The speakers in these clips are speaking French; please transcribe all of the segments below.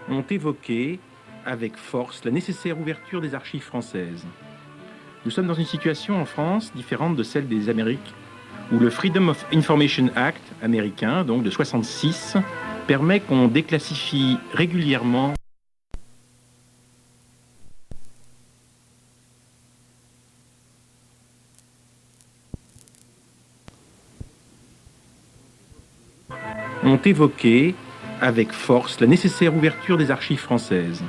ont évoqué avec force la nécessaire ouverture des archives françaises. Nous sommes dans une situation en France différente de celle des Amériques, où le Freedom of Information Act américain, donc de 1966, permet qu'on déclassifie régulièrement ont évoqué avec force la nécessaire ouverture des archives françaises.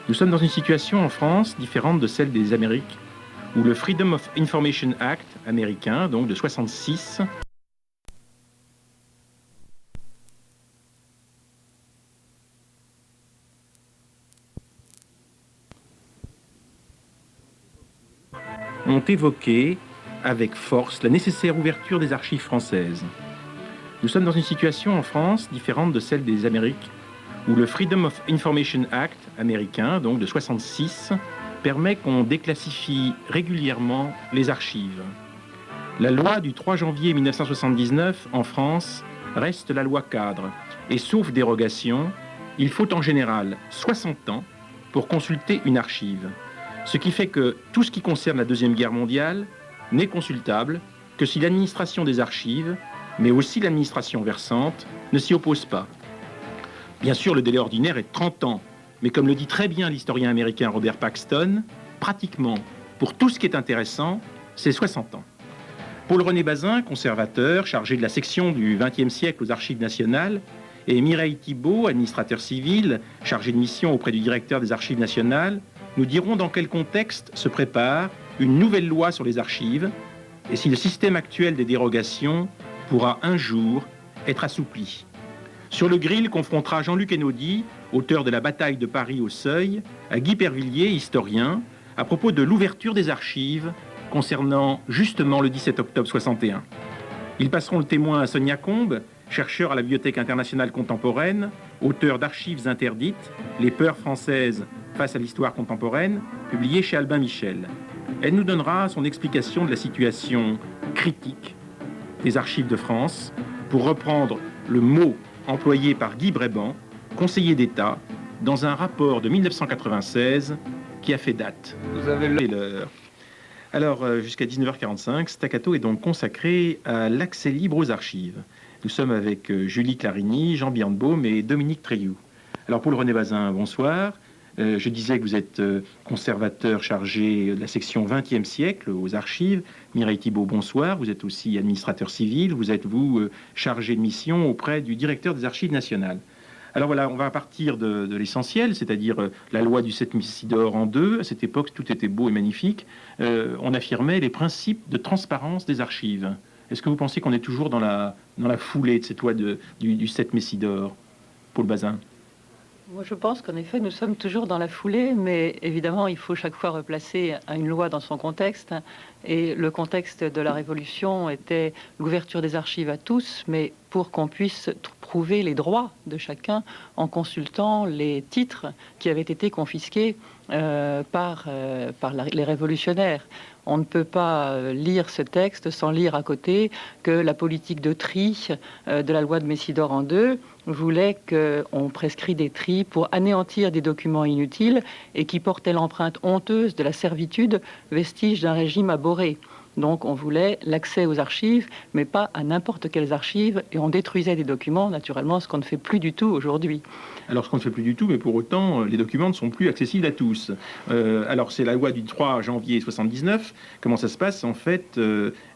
Nous sommes dans une situation en France différente de celle des Amériques, où le Freedom of Information Act américain, donc de 1966, ont évoqué avec force la nécessaire ouverture des archives françaises. Nous sommes dans une situation en France différente de celle des Amériques, où le Freedom of Information Act américain, donc de 1966, permet qu'on déclassifie régulièrement les archives. La loi du 3 janvier 1979 en France reste la loi cadre, et sauf dérogation, il faut en général 60 ans pour consulter une archive. Ce qui fait que tout ce qui concerne la Deuxième Guerre mondiale n'est consultable que si l'administration des archives, mais aussi l'administration versante, ne s'y oppose pas. Bien sûr, le délai ordinaire est de 30 ans, mais comme le dit très bien l'historien américain Robert Paxton, pratiquement, pour tout ce qui est intéressant, c'est 60 ans. Paul-René Bazin, conservateur, chargé de la section du XXe siècle aux Archives nationales, et Mireille Thibault, administrateur civil, chargé de mission auprès du directeur des Archives nationales, nous diront dans quel contexte se prépare une nouvelle loi sur les archives, et si le système actuel des dérogations pourra un jour être assoupli. Sur le grill confrontera Jean-Luc Enaudi, auteur de La bataille de Paris au Seuil, à Guy Pervilliers, historien, à propos de l'ouverture des archives concernant justement le 17 octobre 61. Ils passeront le témoin à Sonia Combe, chercheur à la Bibliothèque internationale contemporaine, auteur d'Archives interdites, Les peurs françaises face à l'histoire contemporaine, publié chez Albin Michel. Elle nous donnera son explication de la situation critique des archives de France, pour reprendre le mot employé par Guy Bréban, conseiller d'État, dans un rapport de 1996 qui a fait date. Vous avez l'heure. Alors, jusqu'à 19h45, Staccato est donc consacré à l'accès libre aux archives. Nous sommes avec Julie Clarigny, Jean Birnbaum et Dominique Treilloux. Alors, Paul-René Bazin, bonsoir. Je disais que vous êtes conservateur chargé de la section 20e siècle aux archives. Mireille Thibault, bonsoir. Vous êtes aussi administrateur civil. Vous êtes, chargé de mission auprès du directeur des Archives nationales. Alors voilà, on va partir de l'essentiel, c'est-à-dire la loi du 7 Messidor en deux. À cette époque, tout était beau et magnifique. On affirmait les principes de transparence des archives. Est-ce que vous pensez qu'on est toujours dans la foulée de cette loi du 7 Messidor, Paul Bazin? Moi, je pense qu'en effet, nous sommes toujours dans la foulée, mais évidemment, il faut chaque fois replacer une loi dans son contexte. Et le contexte de la Révolution était l'ouverture des archives à tous, mais pour qu'on puisse prouver les droits de chacun en consultant les titres qui avaient été confisqués par les révolutionnaires. On ne peut pas lire ce texte sans lire à côté que la politique de tri de la loi de Messidor en deux voulait qu'on prescrit des tris pour anéantir des documents inutiles et qui portaient l'empreinte honteuse de la servitude, vestige d'un régime abhorré. Donc on voulait l'accès aux archives, mais pas à n'importe quelles archives, et on détruisait des documents, naturellement, ce qu'on ne fait plus du tout aujourd'hui. Alors ce qu'on ne fait plus du tout, mais pour autant, les documents ne sont plus accessibles à tous. Alors c'est la loi du 3 janvier 79. Comment ça se passe? En fait,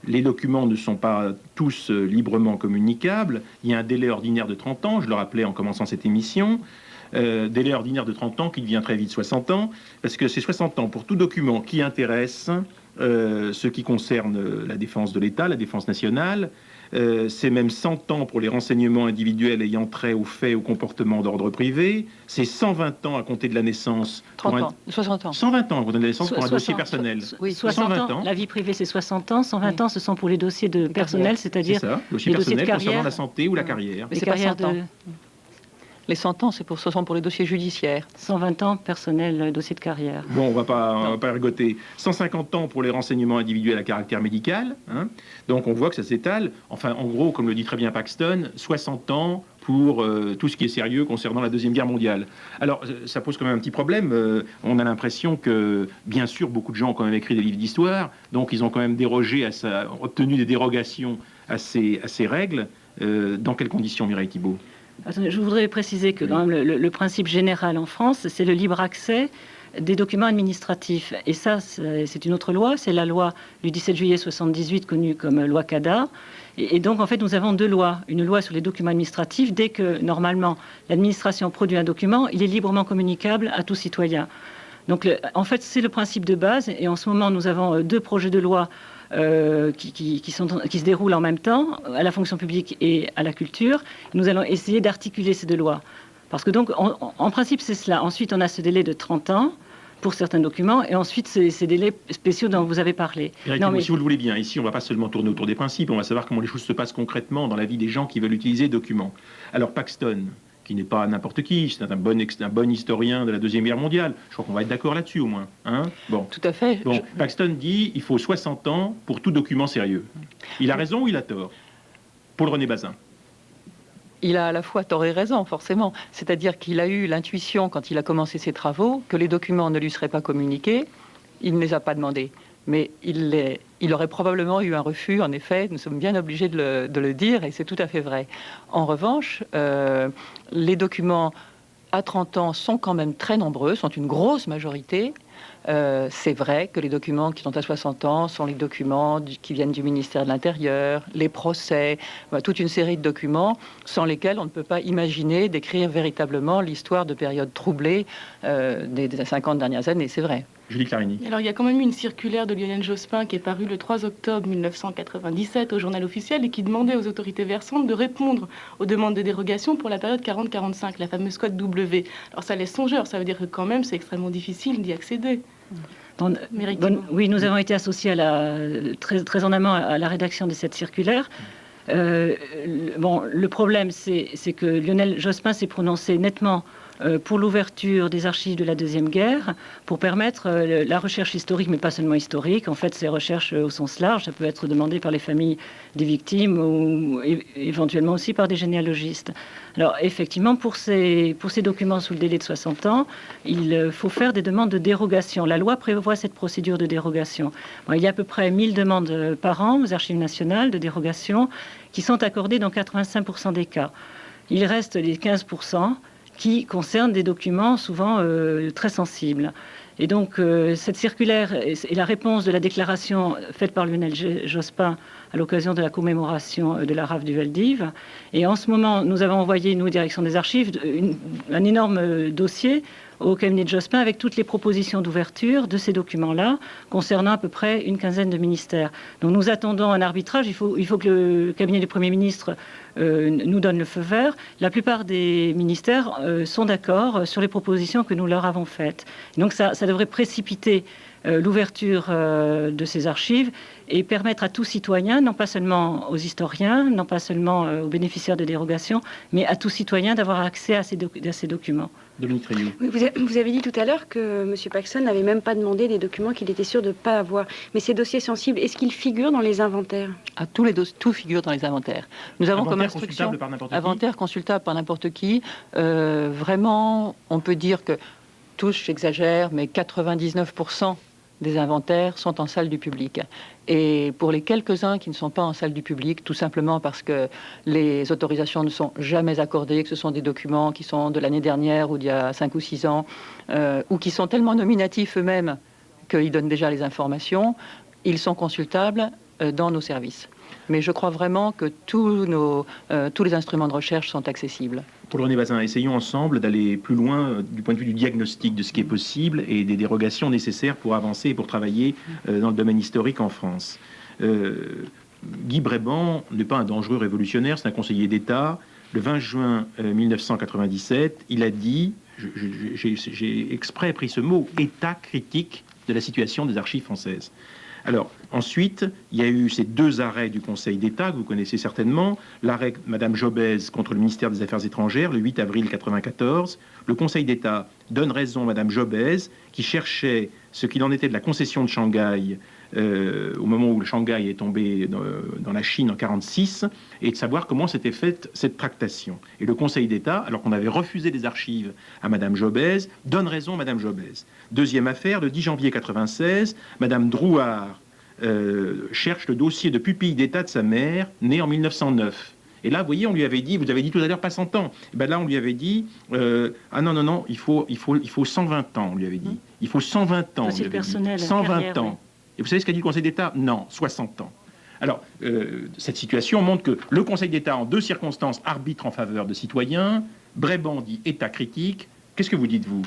les documents ne sont pas tous librement communicables. Il y a un délai ordinaire de 30 ans, je le rappelais en commençant cette émission. Délai ordinaire de 30 ans qui devient très vite 60 ans, parce que c'est 60 ans pour tout document qui intéresse ce qui concerne la défense de l'État, la défense nationale. C'est même 100 ans pour les renseignements individuels ayant trait aux faits ou comportements d'ordre privé. C'est 120 ans à compter de la naissance. 30 ans, 60 ans. 120 ans à compter de la naissance pour un dossier personnel. Oui, 60 ans. La vie privée, c'est 60 ans. 120 ans, ce sont pour les dossiers de personnel, c'est-à-dire dossier personnel concernant la santé ou la carrière. Mais c'est carrières de... Les 100 ans, ce sont pour les dossiers judiciaires. 120 ans, personnel, dossier de carrière. Bon, on va pas ergoter. 150 ans pour les renseignements individuels à caractère médical. Hein. Donc on voit que ça s'étale. Enfin, en gros, comme le dit très bien Paxton, 60 ans pour tout ce qui est sérieux concernant la Deuxième Guerre mondiale. Alors, ça pose quand même un petit problème. On a l'impression que, bien sûr, beaucoup de gens ont quand même écrit des livres d'histoire, donc ils ont quand même obtenu des dérogations à ces règles. Dans quelles conditions, Mireille Thibault? Attendez, je voudrais préciser que quand même, le principe général en France, c'est le libre accès des documents administratifs. Et ça, c'est une autre loi, c'est la loi du 17 juillet 78, connue comme loi CADA. Et donc, en fait, nous avons deux lois. Une loi sur les documents administratifs. Dès que, normalement, l'administration produit un document, il est librement communicable à tout citoyen. Donc, en fait, c'est le principe de base. Et en ce moment, nous avons deux projets de loi qui se déroulent en même temps, à la fonction publique et à la culture. Nous allons essayer d'articuler ces deux lois. Parce que donc, en principe, c'est cela. Ensuite, on a ce délai de 30 ans pour certains documents, et ensuite, ces délais spéciaux dont vous avez parlé. Non, mais si vous le voulez bien, ici, on ne va pas seulement tourner autour des principes, on va savoir comment les choses se passent concrètement dans la vie des gens qui veulent utiliser les documents. Alors, Paxton, qui n'est pas n'importe qui, c'est un bon historien de la Deuxième Guerre mondiale. Je crois qu'on va être d'accord là-dessus, au moins. Hein, bon. Tout à fait. Bon, Paxton dit il faut 60 ans pour tout document sérieux. Il a raison ou il a tort? Paul René Bazin. Il a à la fois tort et raison, forcément. C'est-à-dire qu'il a eu l'intuition, quand il a commencé ses travaux, que les documents ne lui seraient pas communiqués. Il ne les a pas demandés. Mais il aurait probablement eu un refus, en effet, nous sommes bien obligés de le dire, et c'est tout à fait vrai. En revanche, les documents à 30 ans sont quand même très nombreux, sont une grosse majorité. C'est vrai que les documents qui sont à 60 ans sont les documents qui viennent du ministère de l'Intérieur, les procès, toute une série de documents sans lesquels on ne peut pas imaginer d'écrire véritablement l'histoire de périodes troublées des 50 dernières années, c'est vrai. Julie Clarini. Alors, il y a quand même eu une circulaire de Lionel Jospin qui est parue le 3 octobre 1997 au Journal officiel et qui demandait aux autorités versantes de répondre aux demandes de dérogation pour la période 40-45, la fameuse code W. Alors, ça laisse songeur, ça veut dire que quand même, c'est extrêmement difficile d'y accéder. Oui, nous avons été associés très en amont à la rédaction de cette circulaire. Le problème, c'est que Lionel Jospin s'est prononcé nettement pour l'ouverture des archives de la Deuxième Guerre, pour permettre la recherche historique, mais pas seulement historique. En fait, ces recherches au sens large, ça peut être demandé par les familles des victimes ou éventuellement aussi par des généalogistes. Alors, effectivement, pour ces documents sous le délai de 60 ans, il faut faire des demandes de dérogation. La loi prévoit cette procédure de dérogation. Il y a à peu près 1000 demandes par an aux archives nationales de dérogation qui sont accordées dans 85% des cas. Il reste les 15% qui concernent des documents souvent très sensibles. Et donc, cette circulaire est la réponse de la déclaration faite par Lionel Jospin à l'occasion de la commémoration de la rafle du Veldiv. Et en ce moment, nous avons envoyé, nous, direction des archives, un énorme dossier au cabinet de Jospin avec toutes les propositions d'ouverture de ces documents-là, concernant à peu près une quinzaine de ministères. Donc nous attendons un arbitrage. Il faut que le cabinet du Premier ministre nous donne le feu vert. La plupart des ministères sont d'accord sur les propositions que nous leur avons faites. Donc ça devrait précipiter l'ouverture de ces archives et permettre à tout citoyen, non pas seulement aux historiens, non pas seulement aux bénéficiaires de dérogation, mais à tout citoyen d'avoir accès à ces documents. Dominique Rioux. Oui, vous avez dit tout à l'heure que M. Paxton n'avait même pas demandé des documents qu'il était sûr de ne pas avoir. Mais ces dossiers sensibles, est-ce qu'ils figurent dans les inventaires? Tout figure dans les inventaires. Nous avons comme instruction inventaire consultable par n'importe qui. Vraiment, on peut dire que tous, j'exagère, mais 99% des inventaires sont en salle du public. Et pour les quelques-uns qui ne sont pas en salle du public, tout simplement parce que les autorisations ne sont jamais accordées, que ce sont des documents qui sont de l'année dernière ou d'il y a 5 ou 6 ans, ou qui sont tellement nominatifs eux-mêmes qu'ils donnent déjà les informations, ils sont consultables dans nos services. Mais je crois vraiment que tous les instruments de recherche sont accessibles. Paul René Bazin, essayons ensemble d'aller plus loin du point de vue du diagnostic de ce qui est possible et des dérogations nécessaires pour avancer et pour travailler dans le domaine historique en France. Guy Bréban n'est pas un dangereux révolutionnaire, c'est un conseiller d'État. Le 20 juin 1997, il a dit, j'ai exprès pris ce mot, état critique de la situation des archives françaises. Alors, ensuite, il y a eu ces 2 arrêts du Conseil d'État que vous connaissez certainement. L'arrêt Madame Jobez contre le ministère des Affaires étrangères, le 8 avril 1994. Le Conseil d'État donne raison à Madame Jobez, qui cherchait ce qu'il en était de la concession de Shanghai au moment où le Shanghai est tombé dans la Chine en 1946, et de savoir comment s'était faite cette tractation. Et le Conseil d'État, alors qu'on avait refusé des archives à Madame Jobez, donne raison à Madame Jobez. Deuxième affaire, le 10 janvier 1996, Madame Drouhard cherche le dossier de pupille d'État de sa mère, née en 1909. Et là, vous voyez, on lui avait dit, vous avez dit tout à l'heure pas 100 ans. Et ben là, on lui avait dit, ah non, il faut 120 ans, on lui avait dit. Il faut 120 ans. Dossier personnel, 120 carrière, ans. oui. Et vous savez ce qu'a dit le Conseil d'État? Non, 60 ans. Alors, cette situation montre que le Conseil d'État, en 2 circonstances, arbitre en faveur de citoyens. Brébant dit État critique. Qu'est-ce que vous dites, vous,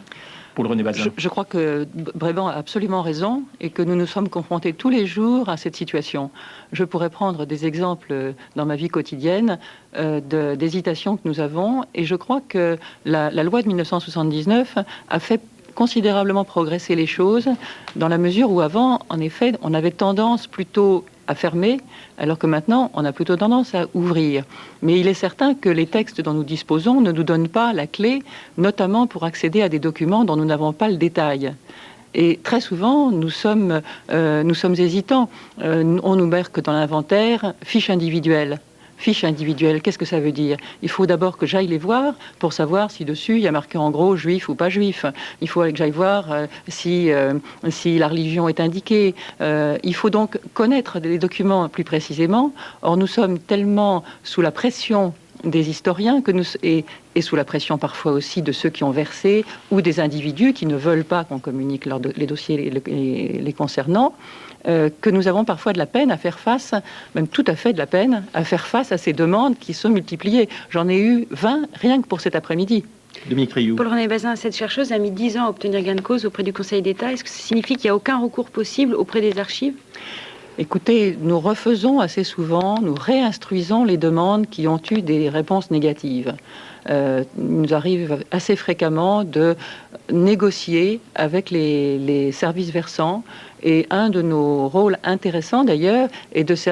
pour le René Bazin? Je crois que Brébant a absolument raison et que nous nous sommes confrontés tous les jours à cette situation. Je pourrais prendre des exemples dans ma vie quotidienne d'hésitations que nous avons, et je crois que la loi de 1979 a fait considérablement progresser les choses, dans la mesure où avant, en effet, on avait tendance plutôt à fermer, alors que maintenant, on a plutôt tendance à ouvrir. Mais il est certain que les textes dont nous disposons ne nous donnent pas la clé, notamment pour accéder à des documents dont nous n'avons pas le détail. Et très souvent, nous sommes hésitants. On nous marque dans l'inventaire fiche individuelle. Fiche individuelle, qu'est-ce que ça veut dire? Il faut d'abord que j'aille les voir pour savoir si dessus il y a marqué en gros juif ou pas juif. Il faut que j'aille voir si la religion est indiquée. Il faut donc connaître les documents plus précisément. Or, nous sommes tellement sous la pression des historiens et sous la pression parfois aussi de ceux qui ont versé ou des individus qui ne veulent pas qu'on communique les dossiers les concernant, que nous avons parfois de la peine à faire face, même tout à fait de la peine, à faire face à ces demandes qui sont multipliées. J'en ai eu 20 rien que pour cet après-midi. Dominique Rioux. Paul-René Bazin, cette chercheuse a mis 10 ans à obtenir gain de cause auprès du Conseil d'État. Est-ce que ça signifie qu'il n'y a aucun recours possible auprès des archives? Écoutez, nous refaisons assez souvent, nous réinstruisons les demandes qui ont eu des réponses négatives. Il nous arrive assez fréquemment de négocier avec les services versants, et un de nos rôles intéressants d'ailleurs,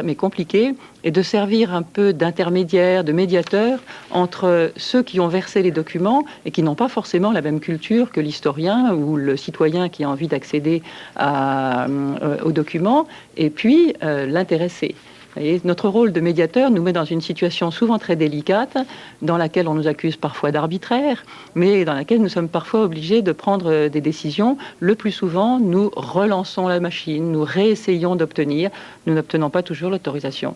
mais compliqué, est de servir un peu d'intermédiaire, de médiateur entre ceux qui ont versé les documents et qui n'ont pas forcément la même culture que l'historien ou le citoyen qui a envie d'accéder aux documents, et puis l'intéressé. Et notre rôle de médiateur nous met dans une situation souvent très délicate, dans laquelle on nous accuse parfois d'arbitraire, mais dans laquelle nous sommes parfois obligés de prendre des décisions. Le plus souvent, nous relançons la machine, nous réessayons d'obtenir, nous n'obtenons pas toujours l'autorisation.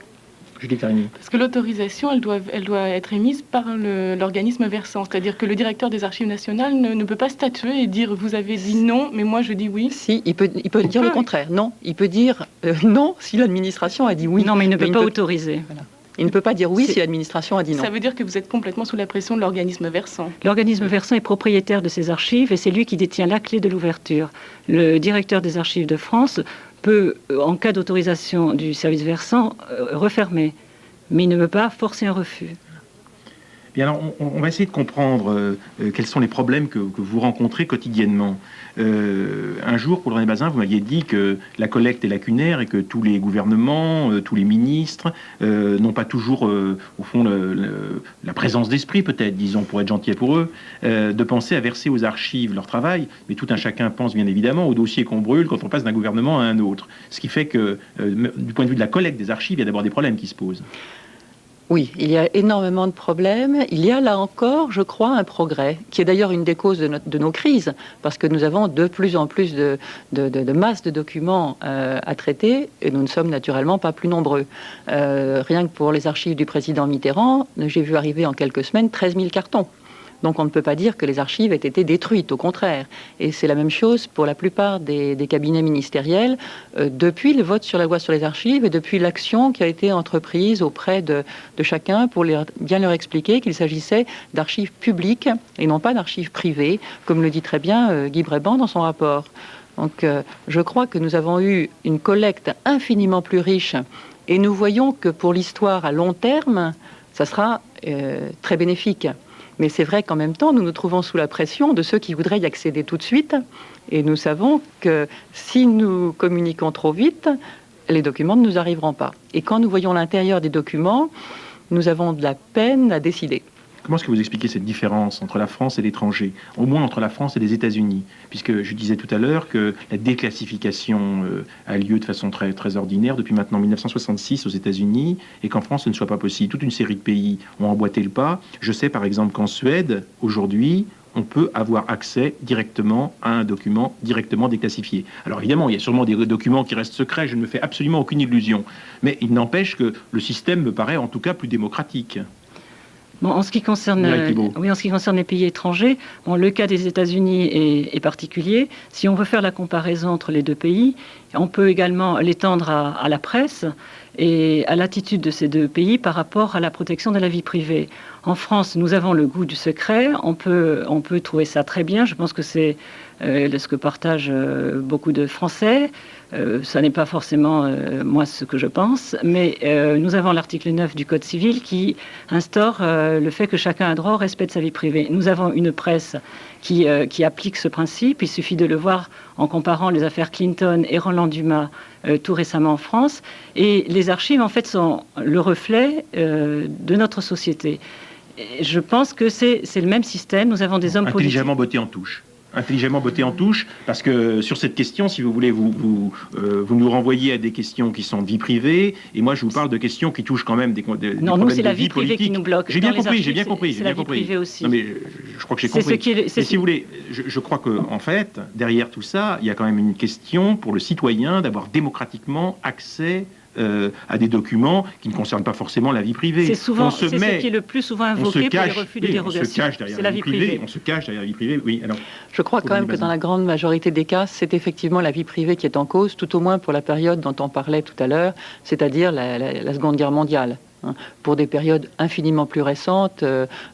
Julie Carigny. Parce que l'autorisation, elle doit être émise par l'organisme versant. C'est-à-dire que le directeur des Archives nationales ne peut pas statuer et dire « vous avez dit non, mais moi je dis oui ». Si, il peut dire le contraire. Non, il peut dire non si l'administration a dit oui. Non, mais il ne peut pas autoriser. Voilà. Il ne peut pas dire oui si l'administration a dit non. Ça veut dire que vous êtes complètement sous la pression de l'organisme versant. L'organisme versant est propriétaire de ces archives et c'est lui qui détient la clé de l'ouverture. Le directeur des Archives de France peut, en cas d'autorisation du service versant, refermer. Mais il ne peut pas forcer un refus. Bien alors, on va essayer de comprendre quels sont les problèmes que vous rencontrez quotidiennement. Un jour, Paul-René Bazin, vous m'aviez dit que la collecte est lacunaire et que tous les gouvernements, tous les ministres n'ont pas toujours, au fond, la présence d'esprit, peut-être, disons, pour être gentil pour eux, de penser à verser aux archives leur travail. Mais tout un chacun pense, bien évidemment, au dossier qu'on brûle quand on passe d'un gouvernement à un autre. Ce qui fait que, du point de vue de la collecte des archives, il y a d'abord des problèmes qui se posent. Oui, il y a énormément de problèmes. Il y a là encore, je crois, un progrès, qui est d'ailleurs une des causes de nos crises, parce que nous avons de plus en plus de masse de documents à traiter, et nous ne sommes naturellement pas plus nombreux. Rien que pour les archives du président Mitterrand, j'ai vu arriver en quelques semaines 13 000 cartons. Donc on ne peut pas dire que les archives aient été détruites, au contraire. Et c'est la même chose pour la plupart des cabinets ministériels, depuis le vote sur la loi sur les archives et depuis l'action qui a été entreprise auprès de chacun pour bien leur expliquer qu'il s'agissait d'archives publiques et non pas d'archives privées, comme le dit très bien Guy Brébant dans son rapport. Donc je crois que nous avons eu une collecte infiniment plus riche et nous voyons que pour l'histoire à long terme, ça sera très bénéfique. Mais c'est vrai qu'en même temps, nous nous trouvons sous la pression de ceux qui voudraient y accéder tout de suite. Et nous savons que si nous communiquons trop vite, les documents ne nous arriveront pas. Et quand nous voyons l'intérieur des documents, nous avons de la peine à décider. Comment est-ce que vous expliquez cette différence entre la France et l'étranger, au moins entre la France et les États-Unis? Puisque je disais tout à l'heure que la déclassification a lieu de façon très, très ordinaire depuis maintenant 1966 aux États-Unis, et qu'en France ce ne soit pas possible. Toute une série de pays ont emboîté le pas. Je sais par exemple qu'en Suède, aujourd'hui, on peut avoir accès directement à un document directement déclassifié. Alors évidemment, il y a sûrement des documents qui restent secrets, je ne me fais absolument aucune illusion. Mais il n'empêche que le système me paraît en tout cas plus démocratique. Bon, en ce qui concerne les pays étrangers, bon, le cas des États-Unis est particulier. Si on veut faire la comparaison entre les deux pays, on peut également l'étendre à la presse et à l'attitude de ces deux pays par rapport à la protection de la vie privée. En France, nous avons le goût du secret. On peut trouver ça très bien. Je pense que c'est ce que partagent beaucoup de Français. Ça n'est pas forcément moi ce que je pense, mais nous avons l'article 9 du Code civil qui instaure le fait que chacun a droit au respect de sa vie privée. Nous avons une presse qui applique ce principe. Il suffit de le voir en comparant les affaires Clinton et Roland Dumas tout récemment en France. Et les archives, en fait, sont le reflet de notre société. Et je pense que c'est le même système. Nous avons des hommes intelligemment bottés en touche. Intelligemment botté en touche, parce que sur cette question, si vous voulez, vous nous renvoyez à des questions qui sont de vie privée, et moi je vous parle de questions qui touchent quand même des problèmes de vie politique. Non, nous c'est la vie privée qui nous bloque. J'ai bien compris. C'est la vie privée aussi. Non, mais je crois que j'ai compris. Mais si vous voulez, je crois que en fait, derrière tout ça, il y a quand même une question pour le citoyen d'avoir démocratiquement accès à des documents qui ne concernent pas forcément la vie privée. C'est ce qui est le plus souvent invoqué pour les refus de dérogation. C'est la vie privée. On se cache derrière la vie privée, oui. Alors, je crois quand même que dans la grande majorité des cas, c'est effectivement la vie privée qui est en cause, tout au moins pour la période dont on parlait tout à l'heure, c'est-à-dire la Seconde Guerre mondiale. Pour des périodes infiniment plus récentes,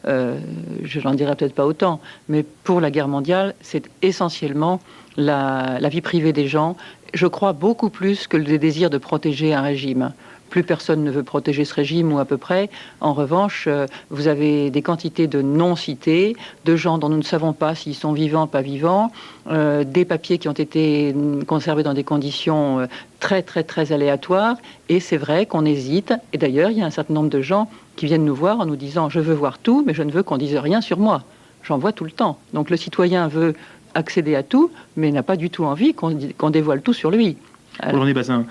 je n'en dirais peut-être pas autant, mais pour la guerre mondiale, c'est essentiellement la vie privée des gens, je crois beaucoup plus que le désir de protéger un régime. Plus personne ne veut protéger ce régime, ou à peu près. En revanche, vous avez des quantités de non-cités, de gens dont nous ne savons pas s'ils sont vivants, pas vivants, des papiers qui ont été conservés dans des conditions très, très, très aléatoires. Et c'est vrai qu'on hésite. Et d'ailleurs, il y a un certain nombre de gens qui viennent nous voir en nous disant « Je veux voir tout, mais je ne veux qu'on dise rien sur moi. » J'en vois tout le temps. Donc le citoyen veut accéder à tout, mais n'a pas du tout envie qu'on dévoile tout sur lui. René Bazin,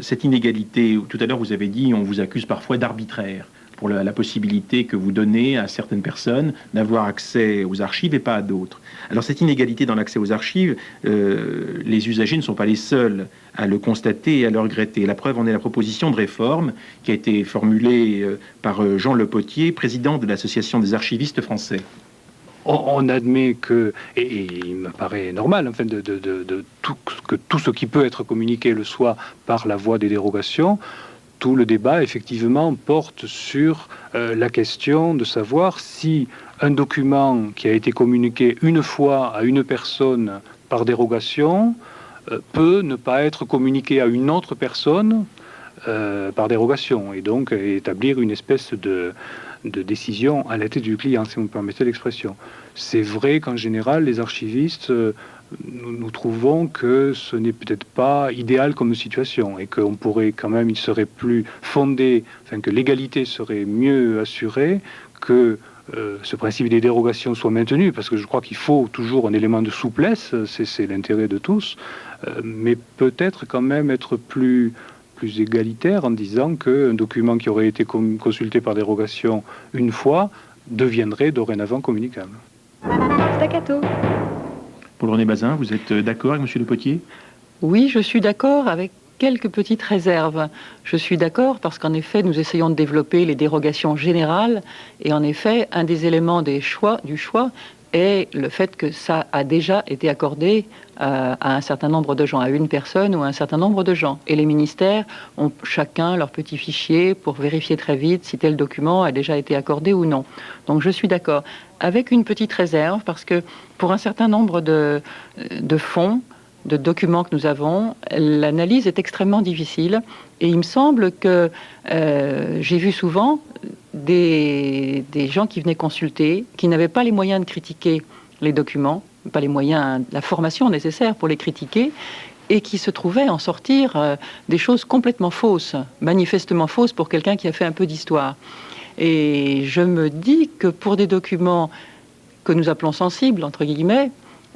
cette inégalité, tout à l'heure vous avez dit, on vous accuse parfois d'arbitraire pour la possibilité que vous donnez à certaines personnes d'avoir accès aux archives et pas à d'autres. Alors cette inégalité dans l'accès aux archives, les usagers ne sont pas les seuls à le constater et à le regretter. La preuve en est la proposition de réforme qui a été formulée par Jean Le Potier, président de l'Association des archivistes français. On admet que, et il me paraît normal, enfin, que tout ce qui peut être communiqué le soit par la voie des dérogations. Tout le débat, effectivement, porte sur la question de savoir si un document qui a été communiqué une fois à une personne par dérogation peut ne pas être communiqué à une autre personne par dérogation, et donc établir une espèce de décision à la tête du client, si vous me permettez l'expression. C'est vrai qu'en général, les archivistes, nous trouvons que ce n'est peut-être pas idéal comme situation, et qu'on pourrait quand même, il serait plus fondé, enfin que l'égalité serait mieux assurée, que ce principe des dérogations soit maintenu, parce que je crois qu'il faut toujours un élément de souplesse, c'est l'intérêt de tous, mais peut-être quand même être plus égalitaire en disant qu'un document qui aurait été consulté par dérogation une fois deviendrait dorénavant communicable. Staccato. Paul René Bazin, vous êtes d'accord avec M. Le Potier? Oui, je suis d'accord avec quelques petites réserves. Je suis d'accord parce qu'en effet, nous essayons de développer les dérogations générales, et en effet, un des éléments du choix est le fait que ça a déjà été accordé à un certain nombre de gens, à une personne ou à un certain nombre de gens. Et les ministères ont chacun leur petit fichier pour vérifier très vite si tel document a déjà été accordé ou non. Donc je suis d'accord. Avec une petite réserve, parce que pour un certain nombre de fonds, de documents que nous avons, l'analyse est extrêmement difficile. Et il me semble que j'ai vu souvent des gens qui venaient consulter, qui n'avaient pas les moyens de critiquer les documents, pas les moyens, la formation nécessaire pour les critiquer, et qui se trouvaient en sortir des choses complètement fausses, manifestement fausses pour quelqu'un qui a fait un peu d'histoire. Et je me dis que pour des documents que nous appelons sensibles, entre guillemets,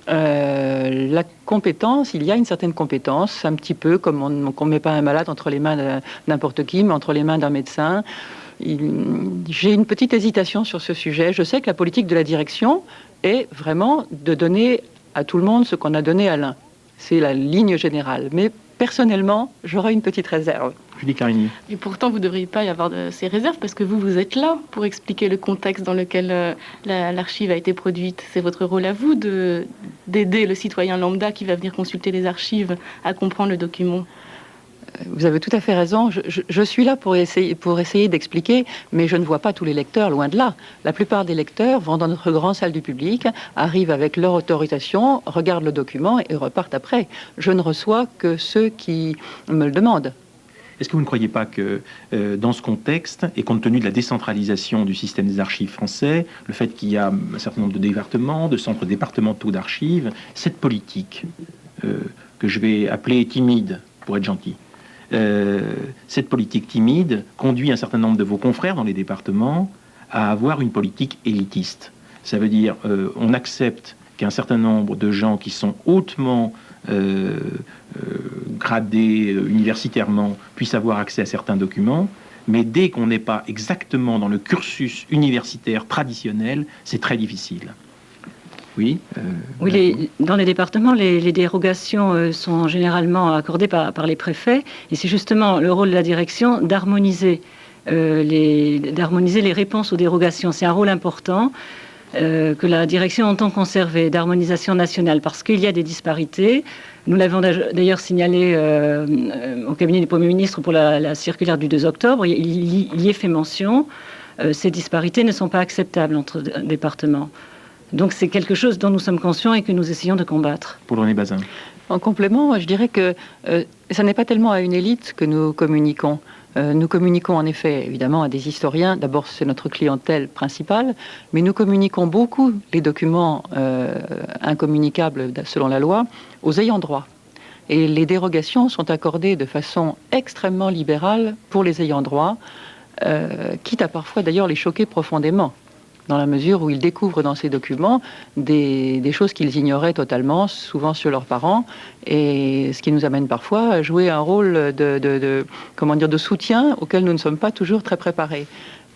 la compétence, il y a une certaine compétence, un petit peu comme on ne met pas un malade entre les mains de n'importe qui, mais entre les mains d'un médecin. J'ai une petite hésitation sur ce sujet. Je sais que la politique de la direction est vraiment de donner à tout le monde ce qu'on a donné à l'un. C'est la ligne générale. Mais personnellement, j'aurais une petite réserve. Julie Carini. Et pourtant, vous ne devriez pas y avoir de ces réserves parce que vous êtes là pour expliquer le contexte dans lequel l'archive a été produite. C'est votre rôle à vous d'aider le citoyen lambda qui va venir consulter les archives à comprendre le document. Vous avez tout à fait raison. Je suis là pour essayer d'expliquer, mais je ne vois pas tous les lecteurs, loin de là. La plupart des lecteurs vont dans notre grande salle du public, arrivent avec leur autorisation, regardent le document et repartent après. Je ne reçois que ceux qui me le demandent. Est-ce que vous ne croyez pas que dans ce contexte, et compte tenu de la décentralisation du système des archives français, le fait qu'il y a un certain nombre de départements, de centres départementaux d'archives, cette politique, que je vais appeler timide, pour être gentil, cette politique timide conduit un certain nombre de vos confrères dans les départements à avoir une politique élitiste. Ça veut dire on accepte qu'un certain nombre de gens qui sont hautement gradés universitairement puissent avoir accès à certains documents, mais dès qu'on n'est pas exactement dans le cursus universitaire traditionnel, c'est très difficile. Oui, dans les départements, les dérogations sont généralement accordées par les préfets, et c'est justement le rôle de la direction d'harmoniser les réponses aux dérogations. C'est un rôle important que la direction entend conserver, d'harmonisation nationale, parce qu'il y a des disparités. Nous l'avons d'ailleurs signalé au cabinet du Premier ministre pour la circulaire du 2 octobre. Il y est fait mention. Ces disparités ne sont pas acceptables entre départements. Donc c'est quelque chose dont nous sommes conscients et que nous essayons de combattre. Pour René Bazin. En complément, je dirais que ça n'est pas tellement à une élite que nous communiquons. Nous communiquons en effet, évidemment, à des historiens. D'abord, c'est notre clientèle principale, mais nous communiquons beaucoup les documents incommunicables selon la loi aux ayants droit. Et les dérogations sont accordées de façon extrêmement libérale pour les ayants droit, quitte à parfois d'ailleurs les choquer profondément, dans la mesure où ils découvrent dans ces documents des choses qu'ils ignoraient totalement, souvent sur leurs parents, et ce qui nous amène parfois à jouer un rôle de soutien auquel nous ne sommes pas toujours très préparés.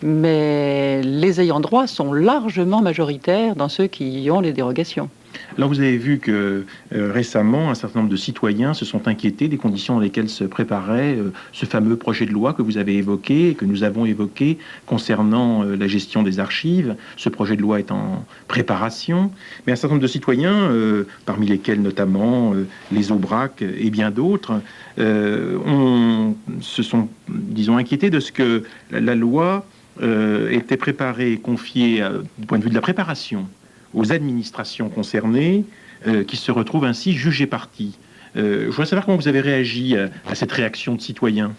Mais les ayants droit sont largement majoritaires dans ceux qui ont les dérogations. Alors vous avez vu que récemment, un certain nombre de citoyens se sont inquiétés des conditions dans lesquelles se préparait ce fameux projet de loi que vous avez évoqué et que nous avons évoqué concernant la gestion des archives. Ce projet de loi est en préparation, mais un certain nombre de citoyens, parmi lesquels notamment les Aubrac et bien d'autres, se sont, disons, inquiétés de ce que la loi était préparée et confiée du point de vue de la préparation aux administrations concernées, qui se retrouvent ainsi jugées parties. Je voudrais savoir comment vous avez réagi à cette réaction de citoyens.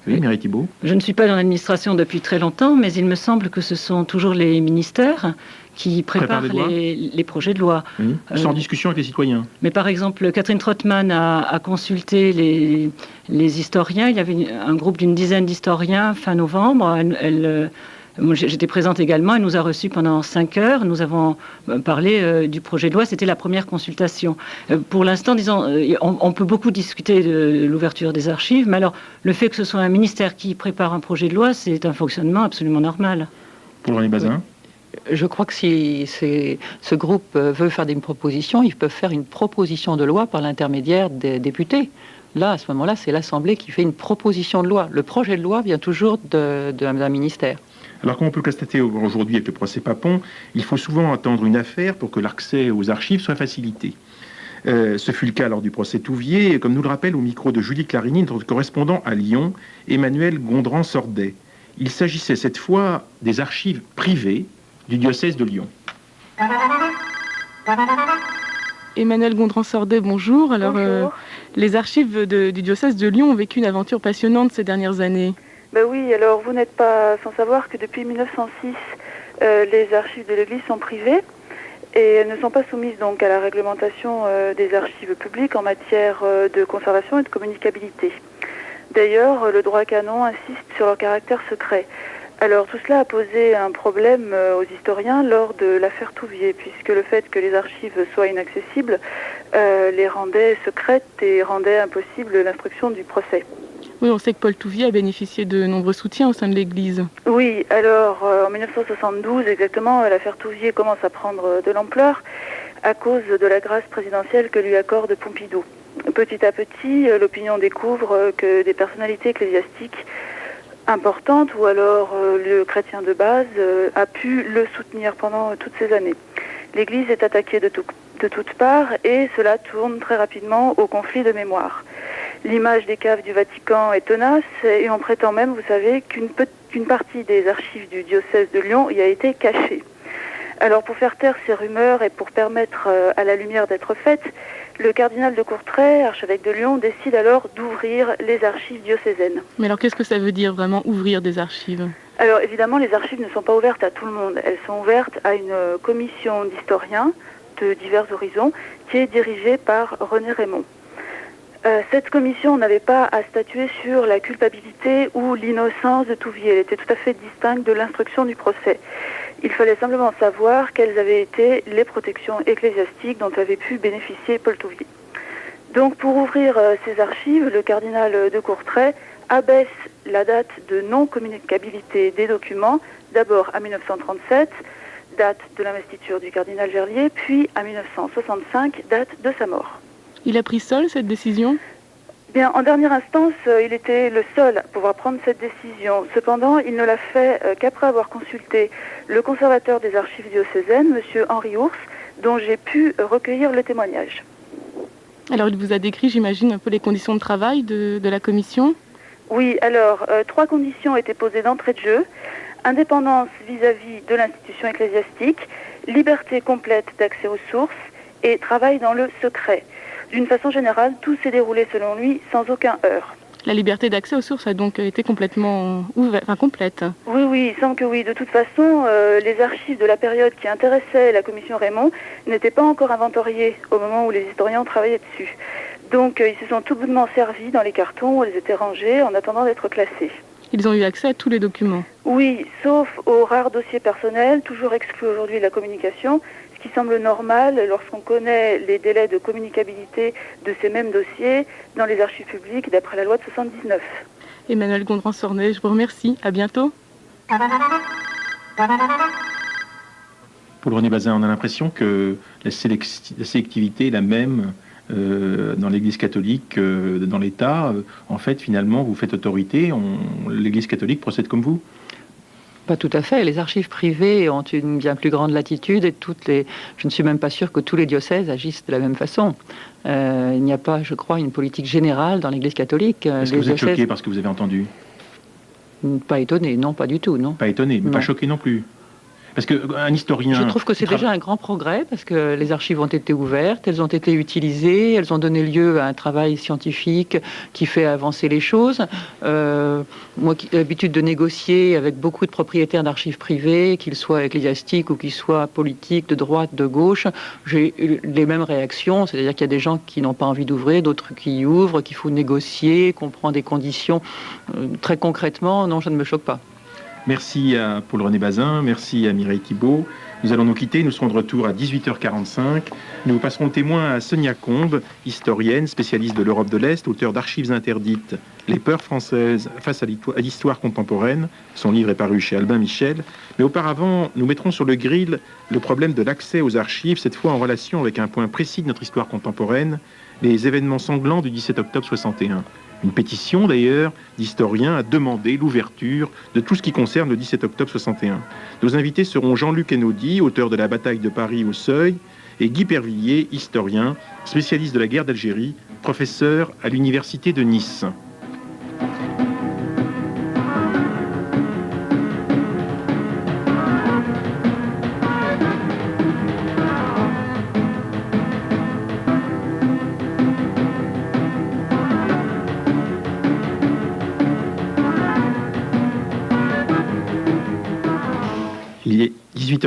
Oui, Mireille Thibault. Je ne suis pas dans l'administration depuis très longtemps, mais il me semble que ce sont toujours les ministères qui préparent les projets de loi. Oui. Sans discussion avec les citoyens. Mais par exemple, Catherine Trottmann a consulté les historiens. Il y avait un groupe d'une dizaine d'historiens fin novembre. Moi, j'étais présente également. Elle nous a reçus pendant 5 heures. Nous avons parlé du projet de loi. C'était la première consultation. Pour l'instant, disons, on peut beaucoup discuter de l'ouverture des archives, mais alors le fait que ce soit un ministère qui prépare un projet de loi, c'est un fonctionnement absolument normal. Pour René Bazin. Je crois que si ce groupe veut faire une proposition, ils peuvent faire une proposition de loi par l'intermédiaire des députés. Là, à ce moment-là, c'est l'Assemblée qui fait une proposition de loi. Le projet de loi vient toujours d'un ministère. Alors, comme on peut le constater aujourd'hui avec le procès Papon, il faut souvent attendre une affaire pour que l'accès aux archives soit facilité. Ce fut le cas lors du procès Touvier, comme nous le rappelle au micro de Julie Clarini, notre correspondant à Lyon, Emmanuel Gondran-Sordet. Il s'agissait cette fois des archives privées du diocèse de Lyon. Emmanuel Gondran-Sordet, bonjour. Alors, Bonjour. les archives du diocèse de Lyon ont vécu une aventure passionnante ces dernières années. Ben oui, alors vous n'êtes pas sans savoir que depuis 1906, les archives de l'Église sont privées et elles ne sont pas soumises donc à la réglementation des archives publiques en matière de conservation et de communicabilité. D'ailleurs, le droit canon insiste sur leur caractère secret. Alors tout cela a posé un problème aux historiens lors de l'affaire Touvier, puisque le fait que les archives soient inaccessibles les rendait secrètes et rendait impossible l'instruction du procès. Oui, on sait que Paul Touvier a bénéficié de nombreux soutiens au sein de l'Église. Oui, alors en 1972 exactement, l'affaire Touvier commence à prendre de l'ampleur à cause de la grâce présidentielle que lui accorde Pompidou. Petit à petit, l'opinion découvre que des personnalités ecclésiastiques importante ou alors le chrétien de base a pu le soutenir pendant toutes ces années. L'Église est attaquée de toutes parts et cela tourne très rapidement au conflit de mémoire. L'image des caves du Vatican est tenace et on prétend même, vous savez, qu'une partie des archives du diocèse de Lyon y a été cachée. Alors pour faire taire ces rumeurs et pour permettre à la lumière d'être faite, le cardinal de Courtrai, archevêque de Lyon, décide alors d'ouvrir les archives diocésaines. Mais alors qu'est-ce que ça veut dire vraiment ouvrir des archives ? Alors évidemment, les archives ne sont pas ouvertes à tout le monde. Elles sont ouvertes à une commission d'historiens de divers horizons qui est dirigée par René Raymond. Cette commission n'avait pas à statuer sur la culpabilité ou l'innocence de Touvier. Elle était tout à fait distincte de l'instruction du procès. Il fallait simplement savoir quelles avaient été les protections ecclésiastiques dont avait pu bénéficier Paul Touvier. Donc pour ouvrir ces archives, le cardinal de Courtrai abaisse la date de non-communicabilité des documents, d'abord à 1937, date de l'investiture du cardinal Verlier, puis à 1965, date de sa mort. Il a pris seul cette décision ? Bien, en dernière instance, il était le seul à pouvoir prendre cette décision. Cependant, il ne l'a fait qu'après avoir consulté le conservateur des archives diocésaines, M. Henri Ours, dont j'ai pu recueillir le témoignage. Alors il vous a décrit, j'imagine, un peu les conditions de travail de la commission ? Oui, alors, 3 conditions étaient posées d'entrée de jeu. Indépendance vis-à-vis de l'institution ecclésiastique, liberté complète d'accès aux sources et travail dans le secret. D'une façon générale, tout s'est déroulé selon lui sans aucun heurt. La liberté d'accès aux sources a donc été complètement complète. Oui, il semble que oui. De toute façon, les archives de la période qui intéressaient la commission Raymond n'étaient pas encore inventoriées au moment où les historiens travaillaient dessus. Donc ils se sont tout bonnement servis dans les cartons où elles étaient rangées en attendant d'être classées. Ils ont eu accès à tous les documents. Oui, sauf aux rares dossiers personnels, toujours exclus aujourd'hui de la communication, ce qui semble normal lorsqu'on connaît les délais de communicabilité de ces mêmes dossiers dans les archives publiques d'après la loi de 79. Emmanuel Gondran-Sordet, je vous remercie. À bientôt. Paul René Bazin, on a l'impression que la sélectivité est la même dans l'Église catholique, dans l'État. En fait, finalement, vous faites autorité, l'Église catholique procède comme vous. Pas tout à fait. Les archives privées ont une bien plus grande latitude et je ne suis même pas sûre que tous les diocèses agissent de la même façon. Il n'y a pas, je crois, une politique générale dans l'Église catholique. Est-ce que vous êtes choqué par ce que vous avez entendu ? Pas étonné, non, pas du tout, non. Pas étonné, mais non. Pas choqué non plus. Parce qu'un historien... Je trouve que c'est déjà un grand progrès parce que les archives ont été ouvertes, elles ont été utilisées, elles ont donné lieu à un travail scientifique qui fait avancer les choses. Moi qui ai l'habitude de négocier avec beaucoup de propriétaires d'archives privées, qu'ils soient ecclésiastiques ou qu'ils soient politiques, de droite, de gauche, j'ai eu les mêmes réactions, c'est-à-dire qu'il y a des gens qui n'ont pas envie d'ouvrir, d'autres qui ouvrent, qu'il faut négocier, qu'on prend des conditions. Très concrètement, non, ça ne me choque pas. Merci à Paul René Bazin, merci à Mireille Thibault. Nous allons nous quitter, nous serons de retour à 18h45. Nous passerons le témoin à Sonia Combe, historienne, spécialiste de l'Europe de l'Est, auteure d'Archives interdites, Les peurs françaises face à l'histoire contemporaine. Son livre est paru chez Albin Michel. Mais auparavant, nous mettrons sur le grill le problème de l'accès aux archives, cette fois en relation avec un point précis de notre histoire contemporaine, les événements sanglants du 17 octobre 61. Une pétition, d'ailleurs, d'historiens a demandé l'ouverture de tout ce qui concerne le 17 octobre 61. Nos invités seront Jean-Luc Enaudi, auteur de La bataille de Paris au Seuil, et Guy Pervilliers, historien, spécialiste de la guerre d'Algérie, professeur à l'université de Nice.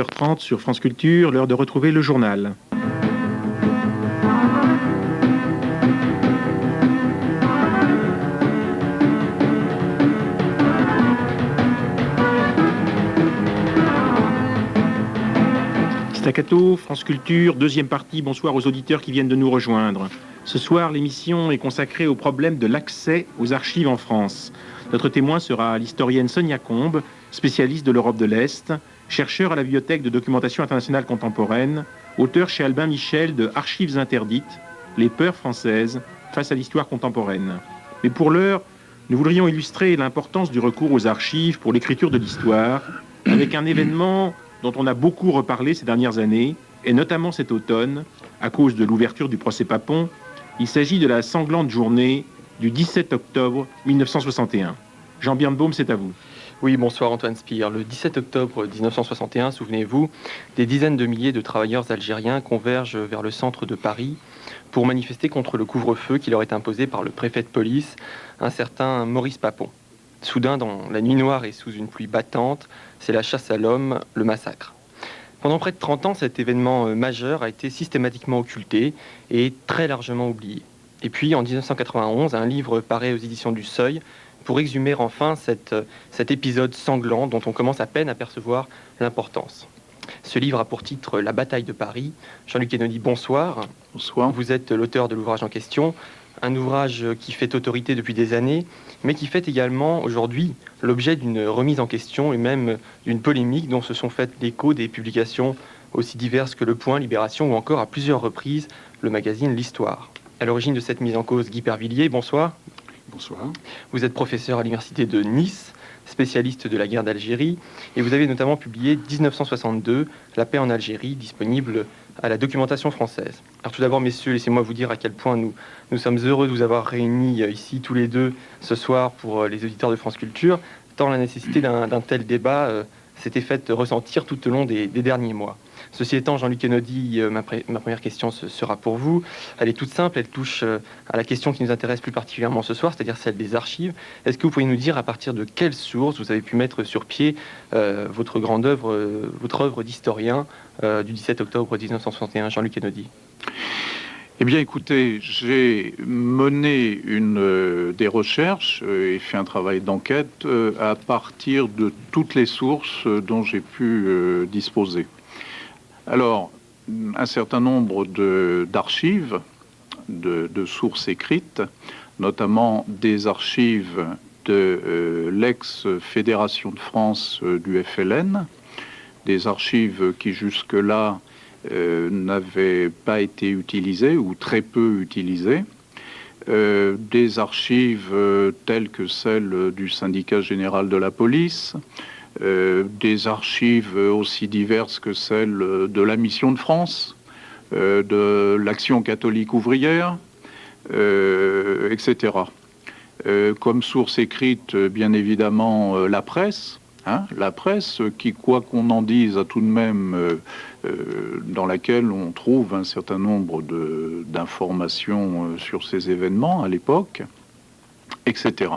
18h30 sur France Culture, l'heure de retrouver le journal. Staccato, France Culture, deuxième partie, bonsoir aux auditeurs qui viennent de nous rejoindre. Ce soir, l'émission est consacrée au problème de l'accès aux archives en France. Notre témoin sera l'historienne Sonia Combe, spécialiste de l'Europe de l'Est, chercheur à la Bibliothèque de documentation internationale contemporaine, auteur chez Albin Michel de Archives interdites, les peurs françaises face à l'histoire contemporaine. Mais pour l'heure, nous voudrions illustrer l'importance du recours aux archives pour l'écriture de l'histoire, avec un événement dont on a beaucoup reparlé ces dernières années, et notamment cet automne, à cause de l'ouverture du procès Papon. Il s'agit de la sanglante journée du 17 octobre 1961. Jean Birnbaum, c'est à vous. Oui, bonsoir Antoine Spire. Le 17 octobre 1961, souvenez-vous, des dizaines de milliers de travailleurs algériens convergent vers le centre de Paris pour manifester contre le couvre-feu qui leur est imposé par le préfet de police, un certain Maurice Papon. Soudain, dans la nuit noire et sous une pluie battante, c'est la chasse à l'homme, le massacre. Pendant près de 30 ans, cet événement majeur a été systématiquement occulté et très largement oublié. Et puis, en 1991, un livre paraît aux éditions du Seuil pour exhumer enfin cet épisode sanglant dont on commence à peine à percevoir l'importance. Ce livre a pour titre « La bataille de Paris ». Jean-Luc Kennedy, bonsoir. Bonsoir. Vous êtes l'auteur de l'ouvrage en question, un ouvrage qui fait autorité depuis des années, mais qui fait également aujourd'hui l'objet d'une remise en question et même d'une polémique dont se sont faites l'écho des publications aussi diverses que Le Point, Libération ou encore à plusieurs reprises le magazine L'Histoire. À l'origine de cette mise en cause, Guy Pervilliers, bonsoir. Bonsoir. Vous êtes professeur à l'université de Nice, spécialiste de la guerre d'Algérie, et vous avez notamment publié 1962, La paix en Algérie, disponible à la documentation française. Alors tout d'abord, messieurs, laissez-moi vous dire à quel point nous sommes heureux de vous avoir réunis ici tous les deux ce soir pour les auditeurs de France Culture, tant la nécessité d'un tel débat s'était faite ressentir tout au long des derniers mois. Ceci étant, Jean-Luc Kennedy, ma première question sera pour vous. Elle est toute simple, elle touche à la question qui nous intéresse plus particulièrement ce soir, c'est-à-dire celle des archives. Est-ce que vous pourriez nous dire à partir de quelles sources vous avez pu mettre sur pied votre grande œuvre, votre œuvre d'historien du 17 octobre 1961, Jean-Luc Kennedy? Eh bien, écoutez, j'ai mené des recherches et fait un travail d'enquête à partir de toutes les sources dont j'ai pu disposer. Alors, un certain nombre d'archives, de sources écrites, notamment des archives de l'ex-Fédération de France du FLN, des archives qui jusque-là n'avaient pas été utilisées ou très peu utilisées, des archives telles que celles du syndicat général de la police, des archives aussi diverses que celles de la Mission de France, de l'Action catholique ouvrière, etc. Comme source écrite, bien évidemment, la presse, la presse qui, quoi qu'on en dise, a tout de même dans laquelle on trouve un certain nombre d'informations sur ces événements à l'époque, etc.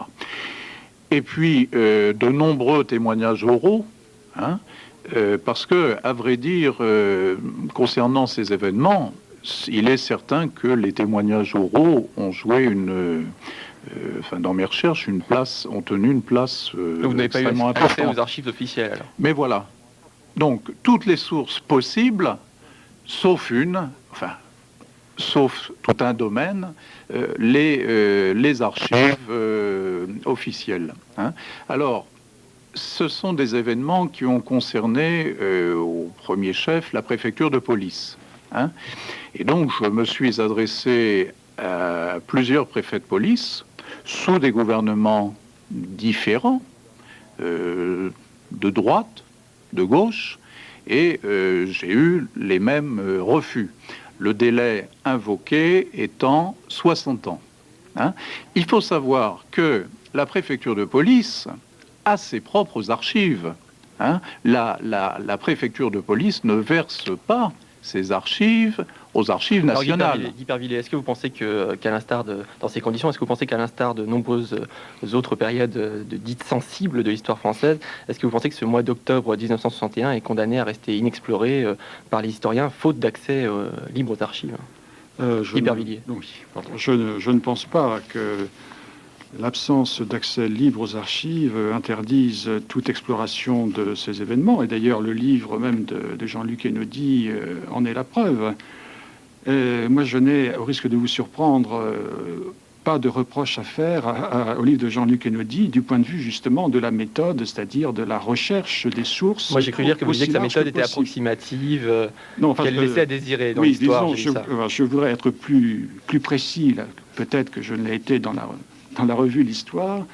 Et puis, de nombreux témoignages oraux, parce que, à vrai dire, concernant ces événements, il est certain que les témoignages oraux ont joué dans mes recherches, ont tenu une place vous n'avez pas eu accès aux archives officielles, alors. Mais voilà. Donc, toutes les sources possibles, sauf tout un domaine, les archives officielles. Alors, ce sont des événements qui ont concerné au premier chef la préfecture de police. Et donc, je me suis adressé à plusieurs préfets de police sous des gouvernements différents, de droite, de gauche, et j'ai eu les mêmes refus. Le délai invoqué étant 60 ans. Il faut savoir que la préfecture de police a ses propres archives. La préfecture de police ne verse pas ces archives aux archives Alors, nationales. Guy Pervillet, est-ce que vous pensez qu'à l'instar dans ces conditions, est-ce que vous pensez qu'à l'instar de nombreuses autres périodes dites sensibles de l'histoire française, est-ce que vous pensez que ce mois d'octobre 1961 est condamné à rester inexploré par les historiens, faute d'accès libre aux archives? Guy Pervillet. Je ne pense pas que l'absence d'accès libre aux archives interdise toute exploration de ces événements. Et d'ailleurs, le livre même de Jean-Luc Einaudi en est la preuve. Moi, je n'ai, au risque de vous surprendre, pas de reproche à faire au livre de Jean-Luc Einaudi du point de vue justement de la méthode, c'est-à-dire de la recherche des sources. Moi, j'ai cru dire que vous disiez que sa méthode était approximative, qu'elle laissait à désirer dans l'histoire. Oui, disons, je voudrais être plus précis, là, peut-être que je ne l'ai été dans la revue L'Histoire.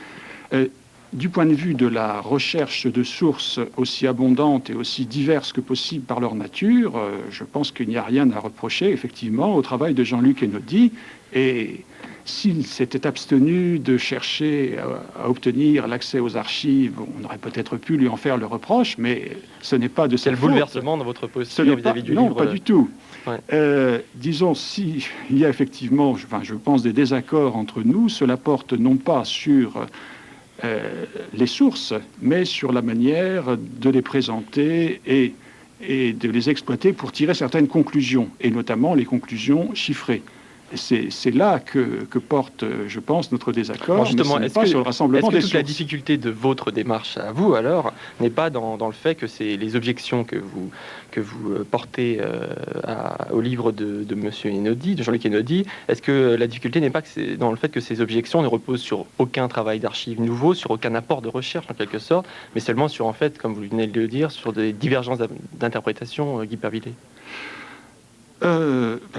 Du point de vue de la recherche de sources aussi abondantes et aussi diverses que possible par leur nature, je pense qu'il n'y a rien à reprocher, effectivement, au travail de Jean-Luc Einaudi. Et s'il s'était abstenu de chercher à obtenir l'accès aux archives, on aurait peut-être pu lui en faire le reproche, mais ce n'est pas de sa faute. Quel bouleversement dans votre posture vis-à-vis du livre? Non, pas du tout. Ouais. Disons, s'il y a effectivement, je pense, des désaccords entre nous, cela porte non pas sur les sources, mais sur la manière de les présenter et de les exploiter pour tirer certaines conclusions, et notamment les conclusions chiffrées. C'est là que porte, je pense, notre désaccord. Bon, justement, mais ce n'est pas sur le rassemblement des toute sources. La difficulté de votre démarche à vous, alors, n'est pas dans le fait que c'est les objections que vous portez au livre de Monsieur Einaudi, de Jean-Luc Einaudi? Est-ce que la difficulté n'est pas dans le fait que ces objections ne reposent sur aucun travail d'archives nouveau, sur aucun apport de recherche en quelque sorte, mais seulement sur, en fait, comme vous venez de le dire, sur des divergences d'interprétation, Guy Pervillet?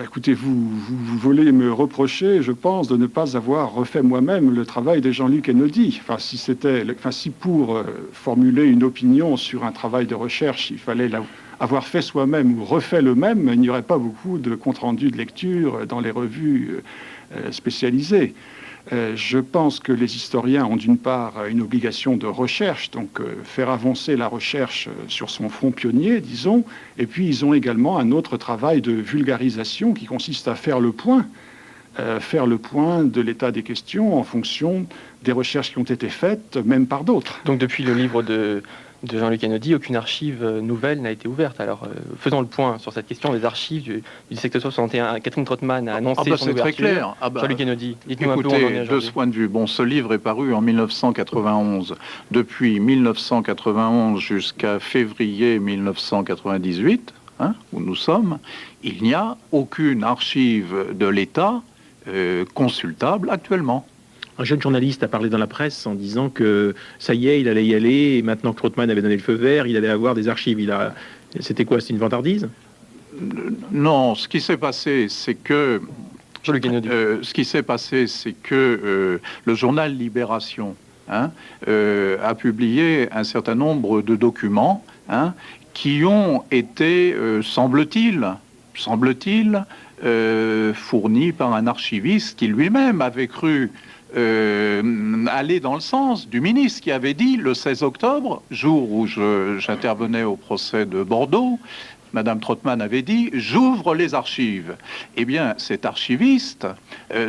Écoutez, vous voulez me reprocher, je pense, de ne pas avoir refait moi-même le travail de Jean-Luc Einaudi. Si pour formuler une opinion sur un travail de recherche, il fallait avoir fait soi-même ou refait le même, il n'y aurait pas beaucoup de comptes rendus de lecture dans les revues spécialisées. Je pense que les historiens ont d'une part une obligation de recherche, donc faire avancer la recherche sur son front pionnier, disons, et puis ils ont également un autre travail de vulgarisation qui consiste à faire le point de l'état des questions en fonction des recherches qui ont été faites, même par d'autres. Donc depuis le livre de Jean-Luc Einaudi, aucune archive nouvelle n'a été ouverte. Alors, faisons le point sur cette question des archives du secteur 61. Catherine Trottmann a annoncé son ouverture. C'est très clair. Jean-Luc Einaudi, dites-nous un peu où on en est Écoutez, de ce point de vue, ce livre est paru en 1991. Depuis 1991 jusqu'à février 1998, où nous sommes, il n'y a aucune archive de l'État consultable actuellement. Un jeune journaliste a parlé dans la presse en disant que ça y est, il allait y aller, et maintenant que Trottmann avait donné le feu vert, il allait avoir des archives. C'était quoi? C'est une vantardise? Non, ce qui s'est passé, c'est que le journal Libération a publié un certain nombre de documents qui ont été, semble-t-il, fournis par un archiviste qui lui-même avait cru aller dans le sens du ministre qui avait dit le 16 octobre, jour où j'intervenais au procès de Bordeaux, Madame Trottmann avait dit « j'ouvre les archives ». Eh bien, cet archiviste,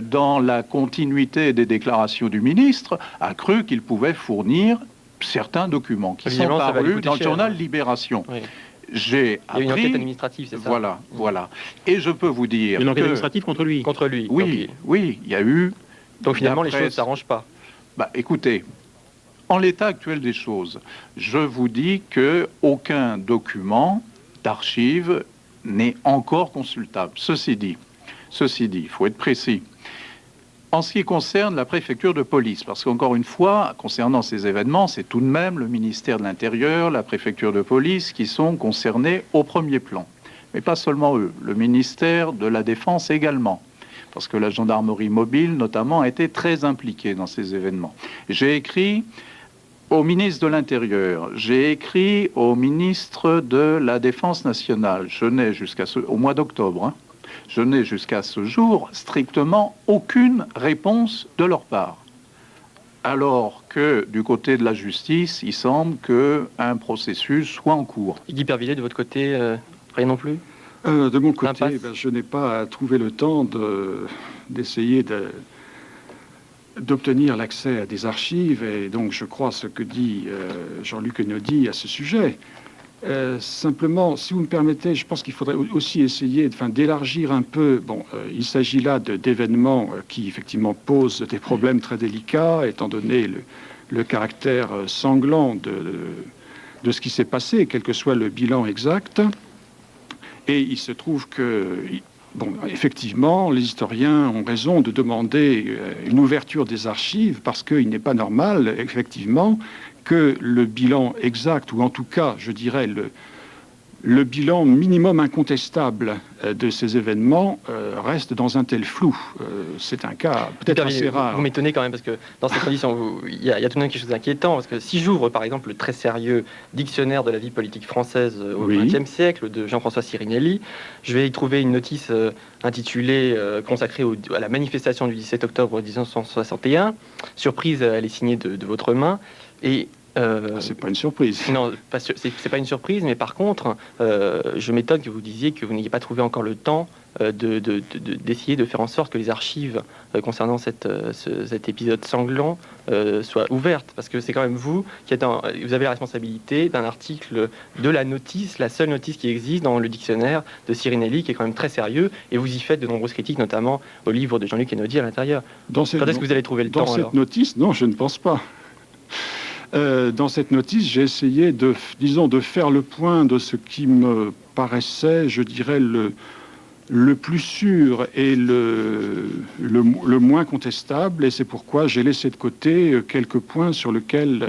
dans la continuité des déclarations du ministre, a cru qu'il pouvait fournir certains documents qui sont parus dans le journal Libération. Oui. J'ai appris... Il y a une enquête administrative, c'est ça? Voilà. Et je peux vous dire une enquête administrative contre lui? Contre lui. Oui, oui, il y a eu... Donc finalement, les choses ne s'arrangent pas. Écoutez, en l'état actuel des choses, je vous dis qu'aucun document d'archives n'est encore consultable. Ceci dit, il faut être précis. En ce qui concerne la préfecture de police, parce qu'encore une fois, concernant ces événements, c'est tout de même le ministère de l'Intérieur, la préfecture de police qui sont concernés au premier plan. Mais pas seulement eux, le ministère de la Défense également, parce que la gendarmerie mobile, notamment, a été très impliquée dans ces événements. J'ai écrit au ministre de l'Intérieur, j'ai écrit au ministre de la Défense nationale, au mois d'octobre, je n'ai jusqu'à ce jour strictement aucune réponse de leur part. Alors que du côté de la justice, il semble qu'un processus soit en cours. Guy Pervillet, de votre côté, rien non plus? De mon côté, L'impasse. je n'ai pas trouvé le temps d'essayer d'obtenir l'accès à des archives, et donc je crois ce que dit Jean-Luc Einaudi à ce sujet. Simplement, si vous me permettez, je pense qu'il faudrait aussi essayer d'élargir un peu. Bon, il s'agit là d'événements qui effectivement posent des problèmes très délicats, étant donné le caractère sanglant de ce qui s'est passé, quel que soit le bilan exact. Et il se trouve que, bon, effectivement, les historiens ont raison de demander une ouverture des archives, parce qu'il n'est pas normal, effectivement, que le bilan exact, ou en tout cas, je dirais, le bilan minimum incontestable de ces événements reste dans un tel flou. C'est un cas peut-être assez rare. Vous m'étonnez quand même, parce que dans ces conditions, il y a tout de même quelque chose d'inquiétant, parce que si j'ouvre par exemple le très sérieux dictionnaire de la vie politique française au XXe siècle de Jean-François Sirinelli, je vais y trouver une notice intitulée consacrée à la manifestation du 17 octobre 1961. Surprise, elle est signée de votre main. Et c'est pas une surprise. Non, c'est pas une surprise, mais par contre, je m'étonne que vous disiez que vous n'ayez pas trouvé encore le temps d'essayer de faire en sorte que les archives concernant cet épisode sanglant soient ouvertes, parce que c'est quand même vous qui vous avez la responsabilité d'un article de la notice, la seule notice qui existe dans le dictionnaire de Sirinelli, qui est quand même très sérieux, et vous y faites de nombreuses critiques, notamment au livre de Jean-Luc Einaudi à l'intérieur. Quand est-ce que vous allez trouver le temps dans cette alors notice? Non, je ne pense pas. Dans cette notice, j'ai essayé de faire le point de ce qui me paraissait, je dirais, le plus sûr et le moins contestable, et c'est pourquoi j'ai laissé de côté quelques points sur lesquels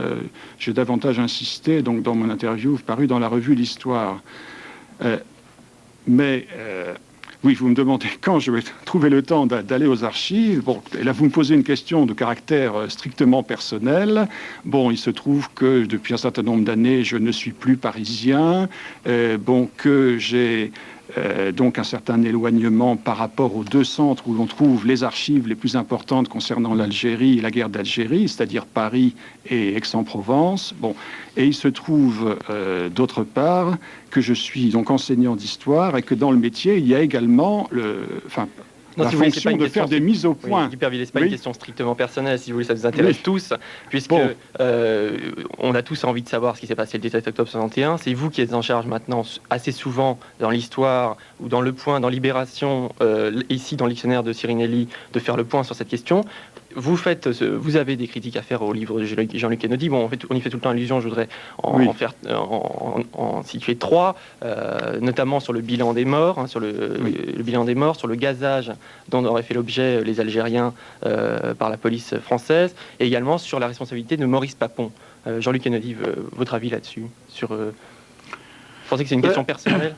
j'ai davantage insisté donc dans mon interview parue dans la revue L'Histoire. Oui, vous me demandez quand je vais trouver le temps d'aller aux archives. Bon, et là, vous me posez une question de caractère strictement personnel. Bon, il se trouve que depuis un certain nombre d'années, je ne suis plus parisien. Que j'ai donc un certain éloignement par rapport aux deux centres où l'on trouve les archives les plus importantes concernant l'Algérie et la guerre d'Algérie, c'est-à-dire Paris et Aix-en-Provence. Bon, et il se trouve d'autre part que je suis donc enseignant d'histoire et que dans le métier il y a également la fonction de faire des mises au point. Guy Pervillet, c'est pas une question strictement personnelle, si vous voulez, ça nous intéresse tous, puisque on a tous envie de savoir ce qui s'est passé le 17 octobre 61. C'est vous qui êtes en charge maintenant, assez souvent dans l'Histoire ou dans Le Point, dans Libération, ici dans le dictionnaire de Sirinelli, de faire le point sur cette question. Vous avez des critiques à faire au livre de Jean-Luc Einaudi. Bon, on y fait tout le temps allusion. Je voudrais en situer trois, notamment sur le bilan des morts, sur le bilan des morts, sur le gazage dont auraient fait l'objet les Algériens par la police française, et également sur la responsabilité de Maurice Papon. Jean-Luc Einaudi, votre avis là-dessus Vous pensez que c'est une question personnelle?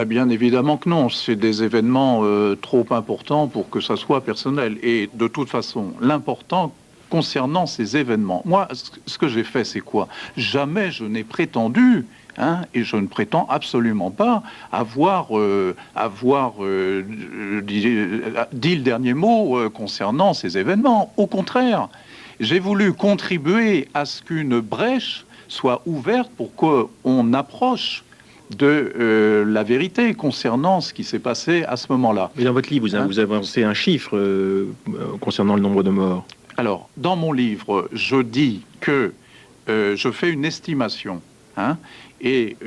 Bien évidemment que non, c'est des événements trop importants pour que ça soit personnel. Et de toute façon, l'important concernant ces événements, moi, ce que j'ai fait, c'est quoi? Jamais je n'ai prétendu, et je ne prétends absolument pas avoir dit le dernier mot concernant ces événements. Au contraire, j'ai voulu contribuer à ce qu'une brèche soit ouverte pour qu'on approche de la vérité concernant ce qui s'est passé à ce moment-là. Mais dans votre livre, vous avancez un chiffre concernant le nombre de morts. Alors, dans mon livre, je dis que je fais une estimation, et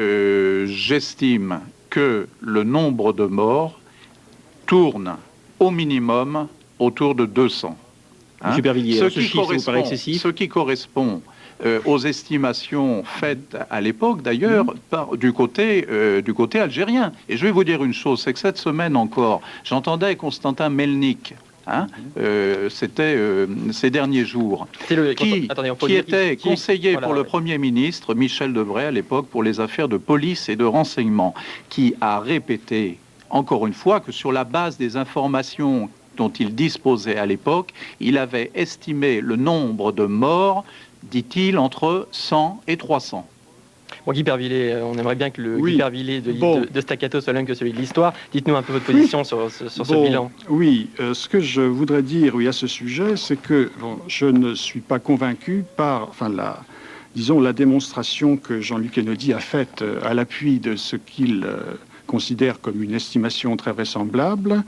j'estime que le nombre de morts tourne au minimum autour de 200. Monsieur Pervillier, ce chiffre vous paraît excessif? Ce qui correspond aux estimations faites à l'époque, d'ailleurs, du côté algérien. Et je vais vous dire une chose, c'est que cette semaine encore, j'entendais Constantin Melnik, c'était ces derniers jours, qui était conseiller pour le Premier ministre, Michel Debré, à l'époque, pour les affaires de police et de renseignement, qui a répété, encore une fois, que sur la base des informations dont il disposait à l'époque, il avait estimé le nombre de morts, dit-il, entre 100 et 300. Bon, Guy Pervillet, on aimerait bien que le Guy Pervillet de Staccato soit le même que celui de l'Histoire. Dites-nous un peu votre position sur ce bilan. Oui, ce que je voudrais dire à ce sujet, c'est que je ne suis pas convaincu par la démonstration que Jean-Luc Einaudi a faite à l'appui de ce qu'il considère comme une estimation très vraisemblable.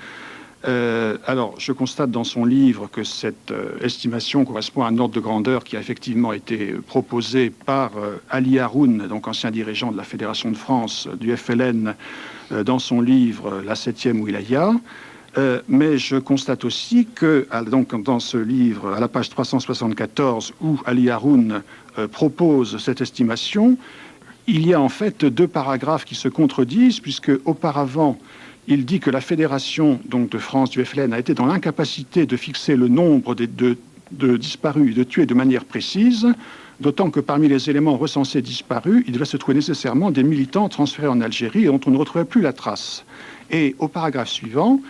Alors, je constate dans son livre que cette estimation correspond à un ordre de grandeur qui a effectivement été proposé par Ali Haroun, donc ancien dirigeant de la Fédération de France, du FLN, dans son livre « La 7e Wilaya ». Mais je constate aussi que, donc, dans ce livre, à la page 374, où Ali Haroun propose cette estimation, il y a en fait 2 paragraphes qui se contredisent, puisque auparavant, il dit que la Fédération donc, de France du FLN a été dans l'incapacité de fixer le nombre de disparus, de tués de manière précise, d'autant que parmi les éléments recensés disparus, il devait se trouver nécessairement des militants transférés en Algérie et dont on ne retrouvait plus la trace. Et au paragraphe suivant,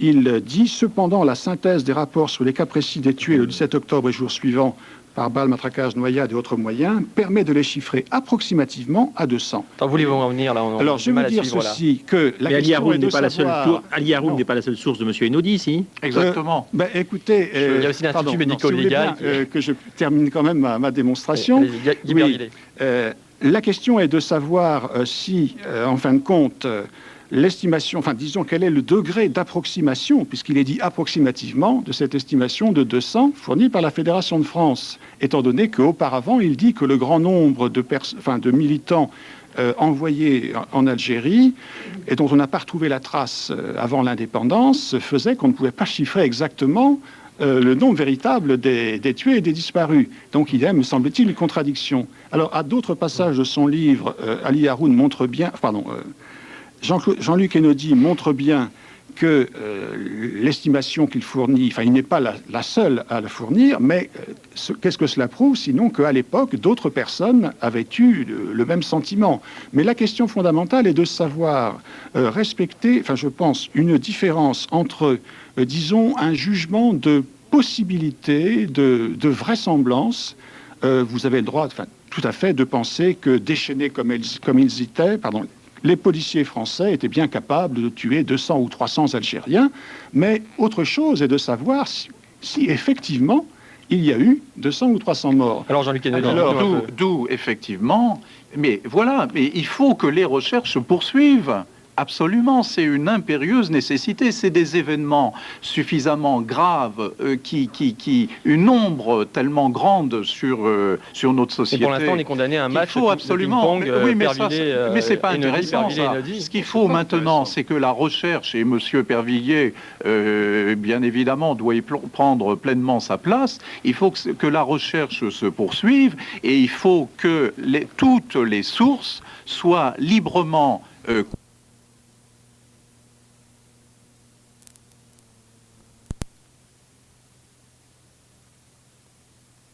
il dit « Cependant, la synthèse des rapports sur les cas précis des tués le 17 octobre et jours suivants par balles, matraquage, noyade et autres moyens, permet de les chiffrer approximativement à 200. » Attends, voulez-vous en venir là? Alors, je veux dire ceci, que la question est de savoir... Ali Haroun n'est pas la seule source de M. Einaudi, si? Exactement. Écoutez... il y a aussi l'Institut médico-légal. Que je termine quand même ma démonstration. Oui, la question est de savoir si, en fin de compte... l'estimation, enfin disons quel est le degré d'approximation, puisqu'il est dit approximativement, de cette estimation de 200 fournie par la Fédération de France, étant donné qu'auparavant il dit que le grand nombre de militants envoyés en Algérie et dont on n'a pas retrouvé la trace avant l'indépendance faisait qu'on ne pouvait pas chiffrer exactement le nombre véritable des tués et des disparus. Donc il y a, me semble-t-il, une contradiction. Alors à d'autres passages de son livre, Ali Haroun montre bien... Jean-Luc Einaudi montre bien que l'estimation qu'il fournit, enfin, il n'est pas la seule à le fournir, mais qu'est-ce que cela prouve, sinon qu'à l'époque, d'autres personnes avaient eu le même sentiment. Mais la question fondamentale est de savoir respecter, enfin, je pense, une différence entre, disons, un jugement de possibilité, de vraisemblance. Vous avez le droit, enfin, tout à fait, de penser que déchaînés comme ils étaient, les policiers français étaient bien capables de tuer 200 ou 300 Algériens, mais autre chose est de savoir si effectivement il y a eu 200 ou 300 morts. Alors Jean-Luc Einaudi, d'où effectivement, mais voilà, mais il faut que les recherches se poursuivent. Absolument, c'est une impérieuse nécessité. C'est des événements suffisamment graves une ombre tellement grande sur notre société. Et pour l'instant, on est condamné à un match. Il faut absolument. Mais c'est pas intéressant. Ça. Ce qu'il faut maintenant, c'est que la recherche, et Monsieur Pervilliers, bien évidemment, doit y prendre pleinement sa place. Il faut que la recherche se poursuive et il faut que toutes les sources soient librement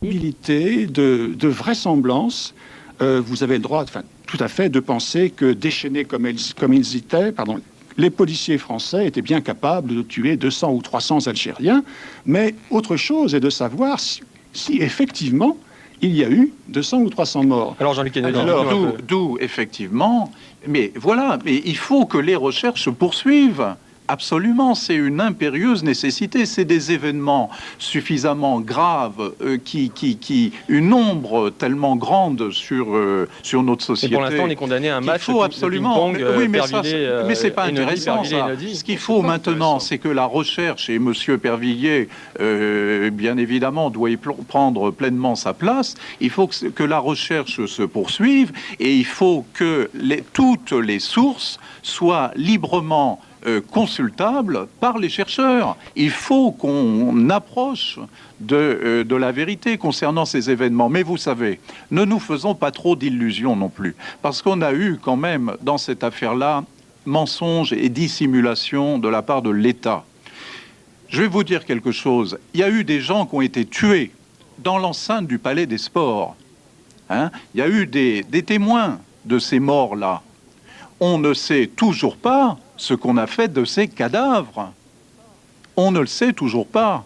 de vraisemblance, vous avez le droit, enfin, tout à fait, de penser que déchaînés comme ils étaient, les policiers français étaient bien capables de tuer 200 ou 300 Algériens, mais autre chose est de savoir si effectivement il y a eu 200 ou 300 morts. Alors Jean-Luc Einaudi, d'où effectivement, mais voilà, mais il faut que les recherches se poursuivent. Absolument, c'est une impérieuse nécessité. C'est des événements suffisamment graves une ombre tellement grande sur notre société. Et pour l'instant, on est condamné à un match. Il faut absolument. Mais c'est pas intéressant. Ça. Ce qu'il faut maintenant, c'est que la recherche, et Monsieur Pervilliers, bien évidemment, doit y prendre pleinement sa place. Il faut que la recherche se poursuive et il faut que toutes les sources soient librement consultable par les chercheurs. Il faut qu'on approche de la vérité concernant ces événements. Mais vous savez, ne nous faisons pas trop d'illusions non plus, parce qu'on a eu quand même dans cette affaire-là mensonges et dissimulation de la part de l'État. Je vais vous dire quelque chose. Il y a eu des gens qui ont été tués dans l'enceinte du Palais des Sports. Il y a eu des témoins de ces morts-là. On ne sait toujours pas ce qu'on a fait de ces cadavres. On ne le sait toujours pas.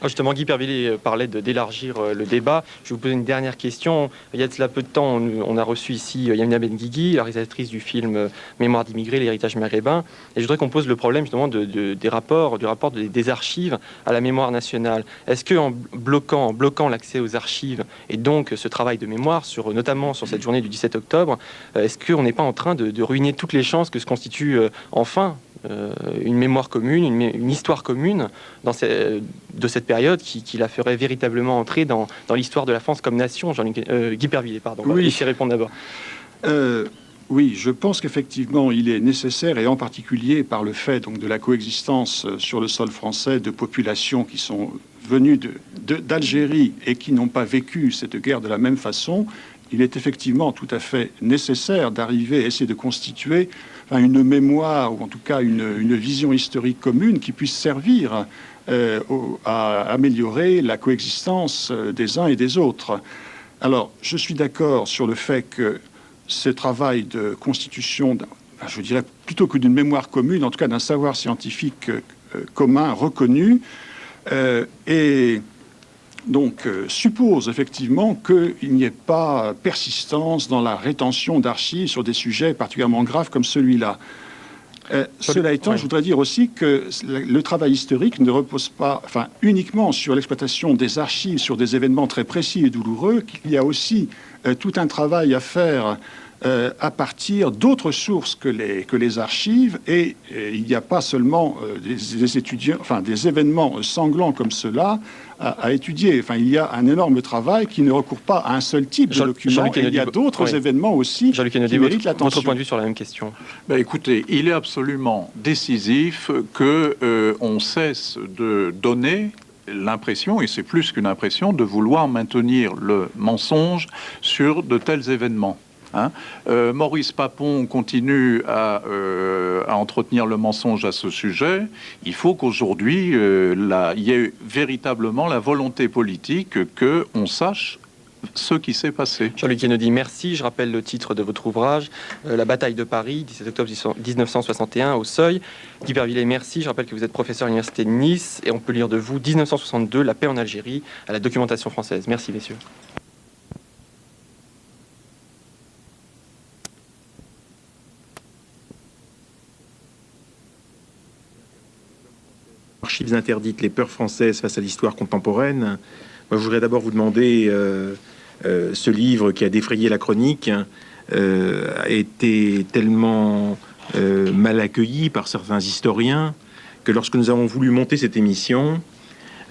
Justement, Guy Pervillet parlait d'élargir le débat. Je vais vous poser une dernière question. Il y a de cela peu de temps, on a reçu ici Yamina Benguigui, la réalisatrice du film Mémoire d'immigrés, l'héritage maghrébin. Et je voudrais qu'on pose le problème justement du rapport des archives à la mémoire nationale. Est-ce qu'en bloquant l'accès aux archives et donc ce travail de mémoire, notamment sur cette journée du 17 octobre, est-ce qu'on n'est pas en train de ruiner toutes les chances que se constitue enfin une mémoire commune, une histoire commune de cette période qui la ferait véritablement entrer dans l'histoire de la France comme nation? Guy Pervillet, pardon. Oui. Laissez répondre d'abord. Oui, je pense qu'effectivement, il est nécessaire, et en particulier par le fait donc, de la coexistence sur le sol français de populations qui sont venues d'Algérie et qui n'ont pas vécu cette guerre de la même façon, il est effectivement tout à fait nécessaire d'arriver à essayer de constituer une mémoire, ou en tout cas une vision historique commune qui puisse servir à améliorer la coexistence des uns et des autres. Alors, je suis d'accord sur le fait que ce travail de constitution, je dirais plutôt que d'une mémoire commune, en tout cas d'un savoir scientifique commun, reconnu, et donc suppose effectivement qu'il n'y ait pas persistance dans la rétention d'archives sur des sujets particulièrement graves comme celui-là. Cela étant, je voudrais dire aussi que le travail historique ne repose pas uniquement sur l'exploitation des archives, sur des événements très précis et douloureux, qu'il y a aussi tout un travail à faire à partir d'autres sources que les archives, et il n'y a pas seulement des événements sanglants comme cela à étudier. Il y a un énorme travail qui ne recourt pas à un seul type de document. Il y a d'autres événements aussi qui méritent l'attention. Votre point de vue sur la même question? Écoutez, il est absolument décisif que on cesse de donner l'impression, et c'est plus qu'une impression, de vouloir maintenir le mensonge sur de tels événements. Maurice Papon continue à entretenir le mensonge à ce sujet. Il faut qu'aujourd'hui, il y ait véritablement la volonté politique qu'on sache ce qui s'est passé. Jean-Luc Kennedy, merci. Je rappelle le titre de votre ouvrage, La bataille de Paris, 17 octobre 1961, au Seuil. Guy Pervillet, merci. Je rappelle que vous êtes professeur à l'Université de Nice, et on peut lire de vous 1962, La paix en Algérie, à la documentation française. Merci, messieurs. Archives interdites, les peurs françaises face à l'histoire contemporaine. Moi, je voudrais d'abord vous demander, ce livre qui a défrayé la chronique a été tellement mal accueilli par certains historiens que lorsque nous avons voulu monter cette émission,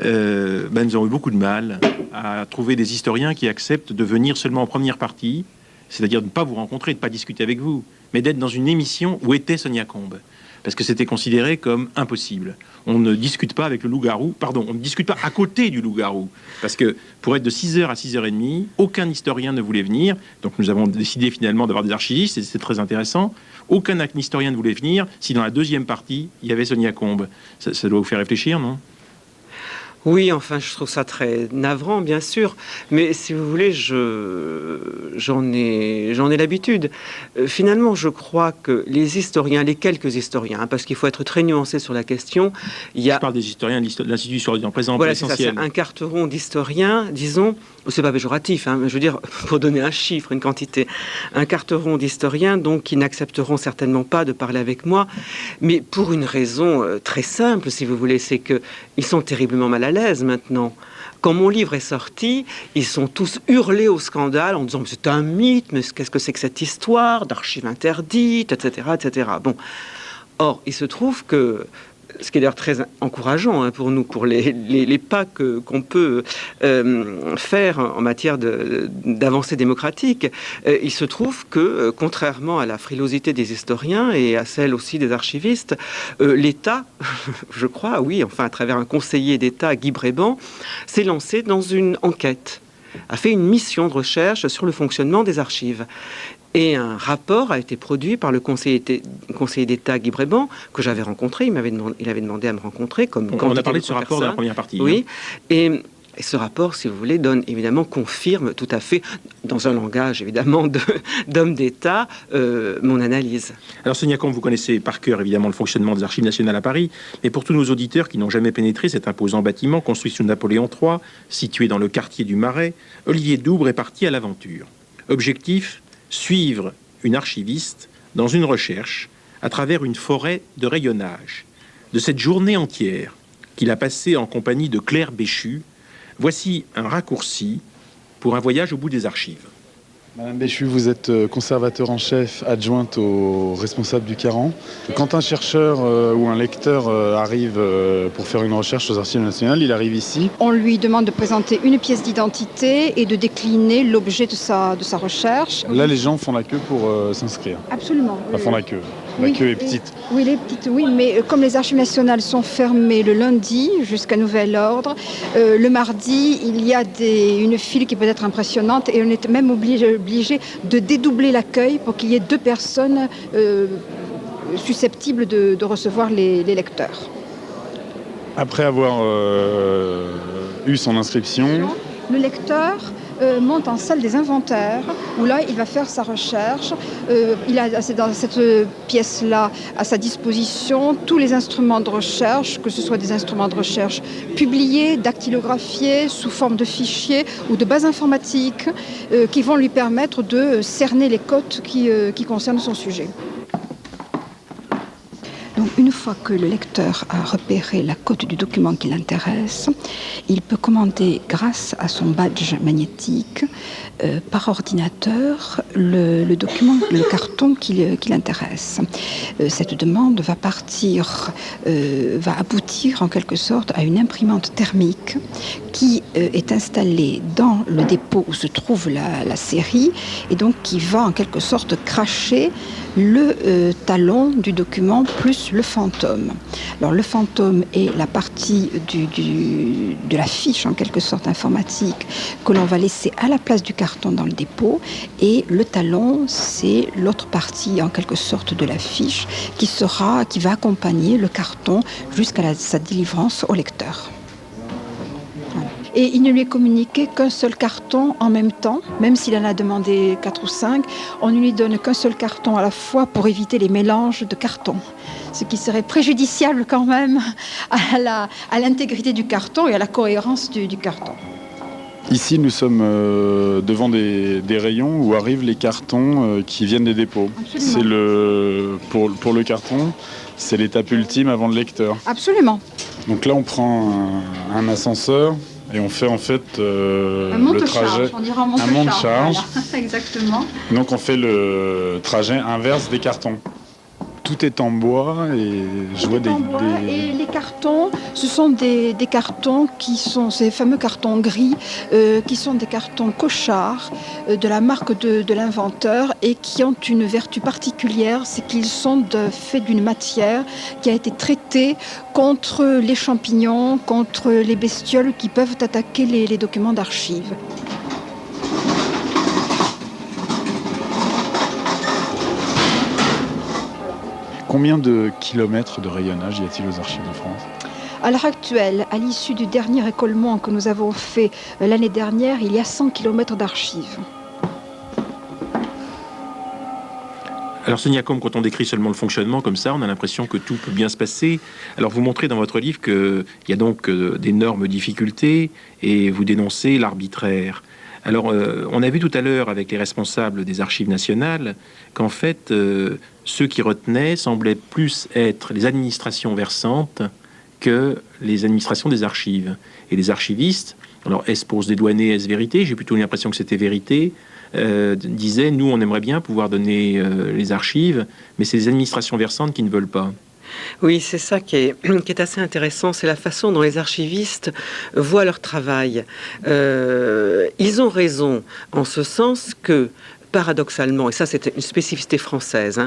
nous avons eu beaucoup de mal à trouver des historiens qui acceptent de venir seulement en première partie, c'est-à-dire de ne pas vous rencontrer, de ne pas discuter avec vous, mais d'être dans une émission où était Sonia Combes. Parce que c'était considéré comme impossible. On ne discute pas avec le loup-garou, on ne discute pas à côté du loup-garou. Parce que pour être de 6h à 6h30, aucun historien ne voulait venir. Donc nous avons décidé finalement d'avoir des archivistes, et c'est très intéressant. Aucun historien ne voulait venir si dans la deuxième partie, il y avait Sonia Combes. Ça doit vous faire réfléchir, non ? Oui, enfin, je trouve ça très navrant, bien sûr, mais si vous voulez, j'en ai l'habitude. Finalement, je crois que les historiens, les quelques historiens, parce qu'il faut être très nuancé sur la question, je parle des historiens de l'Institut surveillant présent, voilà, l'essentiel. C'est un carteron d'historiens, disons, c'est pas péjoratif, je veux dire, pour donner un chiffre, une quantité, un carteron d'historiens, donc, qui n'accepteront certainement pas de parler avec moi, mais pour une raison très simple, si vous voulez, c'est que ils sont terriblement mal à l'aise maintenant. Quand mon livre est sorti, ils sont tous hurlés au scandale en disant « c'est un mythe, mais qu'est-ce que c'est que cette histoire d'archives interdites, etc. etc. » Bon. Or, il se trouve que, ce qui est d'ailleurs très encourageant pour nous, pour les pas qu'on peut faire en matière d'avancée démocratique, il se trouve que, contrairement à la frilosité des historiens et à celle aussi des archivistes, l'État, je crois, oui, enfin à travers un conseiller d'État, Guy Bréban, s'est lancé dans une enquête, a fait une mission de recherche sur le fonctionnement des archives. Et un rapport a été produit par le conseiller d'État Guy Bréban, que j'avais rencontré. Il avait demandé à me rencontrer. On a parlé de ce rapport dans la première partie. Oui. Et Et ce rapport, si vous voulez, confirme tout à fait, dans un langage évidemment d'homme d'État, mon analyse. Alors Sonia Combe, vous connaissez par cœur évidemment le fonctionnement des Archives nationales à Paris, mais pour tous nos auditeurs qui n'ont jamais pénétré cet imposant bâtiment construit sous Napoléon III, situé dans le quartier du Marais, Olivier Doubre est parti à l'aventure. Objectif, suivre une archiviste dans une recherche à travers une forêt de rayonnage. De cette journée entière qu'il a passée en compagnie de Claire Béchu, voici un raccourci pour un voyage au bout des archives. Madame Béchu, vous êtes conservateur en chef adjointe au responsable du Caran. Quand un chercheur ou un lecteur arrive pour faire une recherche aux Archives nationales, il arrive ici. On lui demande de présenter une pièce d'identité et de décliner l'objet de sa recherche. Là, les gens font la queue pour s'inscrire. Absolument. Enfin, font la queue. La queue est petite. Oui, les petites, oui, mais comme les Archives nationales sont fermées le lundi jusqu'à nouvel ordre, le mardi, il y a une file qui peut être impressionnante et on est même obligé de dédoubler l'accueil pour qu'il y ait 2 personnes susceptibles de recevoir les lecteurs. Après avoir eu son inscription, le lecteur monte en salle des inventaires où là il va faire sa recherche. Il a dans cette pièce-là à sa disposition tous les instruments de recherche, que ce soit des instruments de recherche publiés, dactylographiés, sous forme de fichiers ou de bases informatiques qui vont lui permettre de cerner les cotes qui concernent son sujet. Donc, une fois que le lecteur a repéré la cote du document qui l'intéresse, il peut commander, grâce à son badge magnétique, par ordinateur, le document, le carton qui l'intéresse. Cette demande va aboutir en quelque sorte à une imprimante thermique qui est installée dans le dépôt où se trouve la série et donc qui va en quelque sorte cracher le talon du document plus le fantôme. Alors le fantôme est la partie de la fiche en quelque sorte informatique que l'on va laisser à la place du carton dans le dépôt et le talon c'est l'autre partie en quelque sorte de la fiche qui va accompagner le carton jusqu'à sa délivrance au lecteur. Et il ne lui est communiqué qu'un seul carton en même temps, même s'il en a demandé 4 ou 5, on ne lui donne qu'un seul carton à la fois pour éviter les mélanges de cartons, ce qui serait préjudiciable quand même à l'intégrité du carton et à la cohérence du carton. Ici, nous sommes devant des rayons où arrivent les cartons qui viennent des dépôts. Absolument. Pour le carton, c'est l'étape ultime avant le lecteur. Absolument. Donc là, on prend un ascenseur et on fait en fait le trajet, un monte-charge. Voilà. Exactement. Donc on fait le trajet inverse des cartons. Tout est en bois et je vois Et les cartons, ce sont des cartons qui sont ces fameux cartons gris, qui sont des cartons Cochard de la marque de l'inventeur et qui ont une vertu particulière, c'est qu'ils sont faits d'une matière qui a été traitée contre les champignons, contre les bestioles qui peuvent attaquer les documents d'archives. Combien de kilomètres de rayonnage y a-t-il aux Archives de France ? À l'heure actuelle, à l'issue du dernier écoulement que nous avons fait l'année dernière, il y a 100 km d'archives. Alors Sonia Combe, quand on décrit seulement le fonctionnement comme ça, on a l'impression que tout peut bien se passer. Alors vous montrez dans votre livre qu'il y a donc d'énormes difficultés et vous dénoncez l'arbitraire. Alors on a vu tout à l'heure avec les responsables des Archives nationales qu'en fait ceux qui retenaient semblaient plus être les administrations versantes que les administrations des archives. Et les archivistes, alors est-ce pour se dédouaner, est-ce vérité ? J'ai plutôt l'impression que c'était vérité. Disaient, nous on aimerait bien pouvoir donner les archives, mais c'est les administrations versantes qui ne veulent pas. Oui, c'est ça qui est assez intéressant, c'est la façon dont les archivistes voient leur travail. Ils ont raison en ce sens que, paradoxalement, et ça c'est une spécificité française,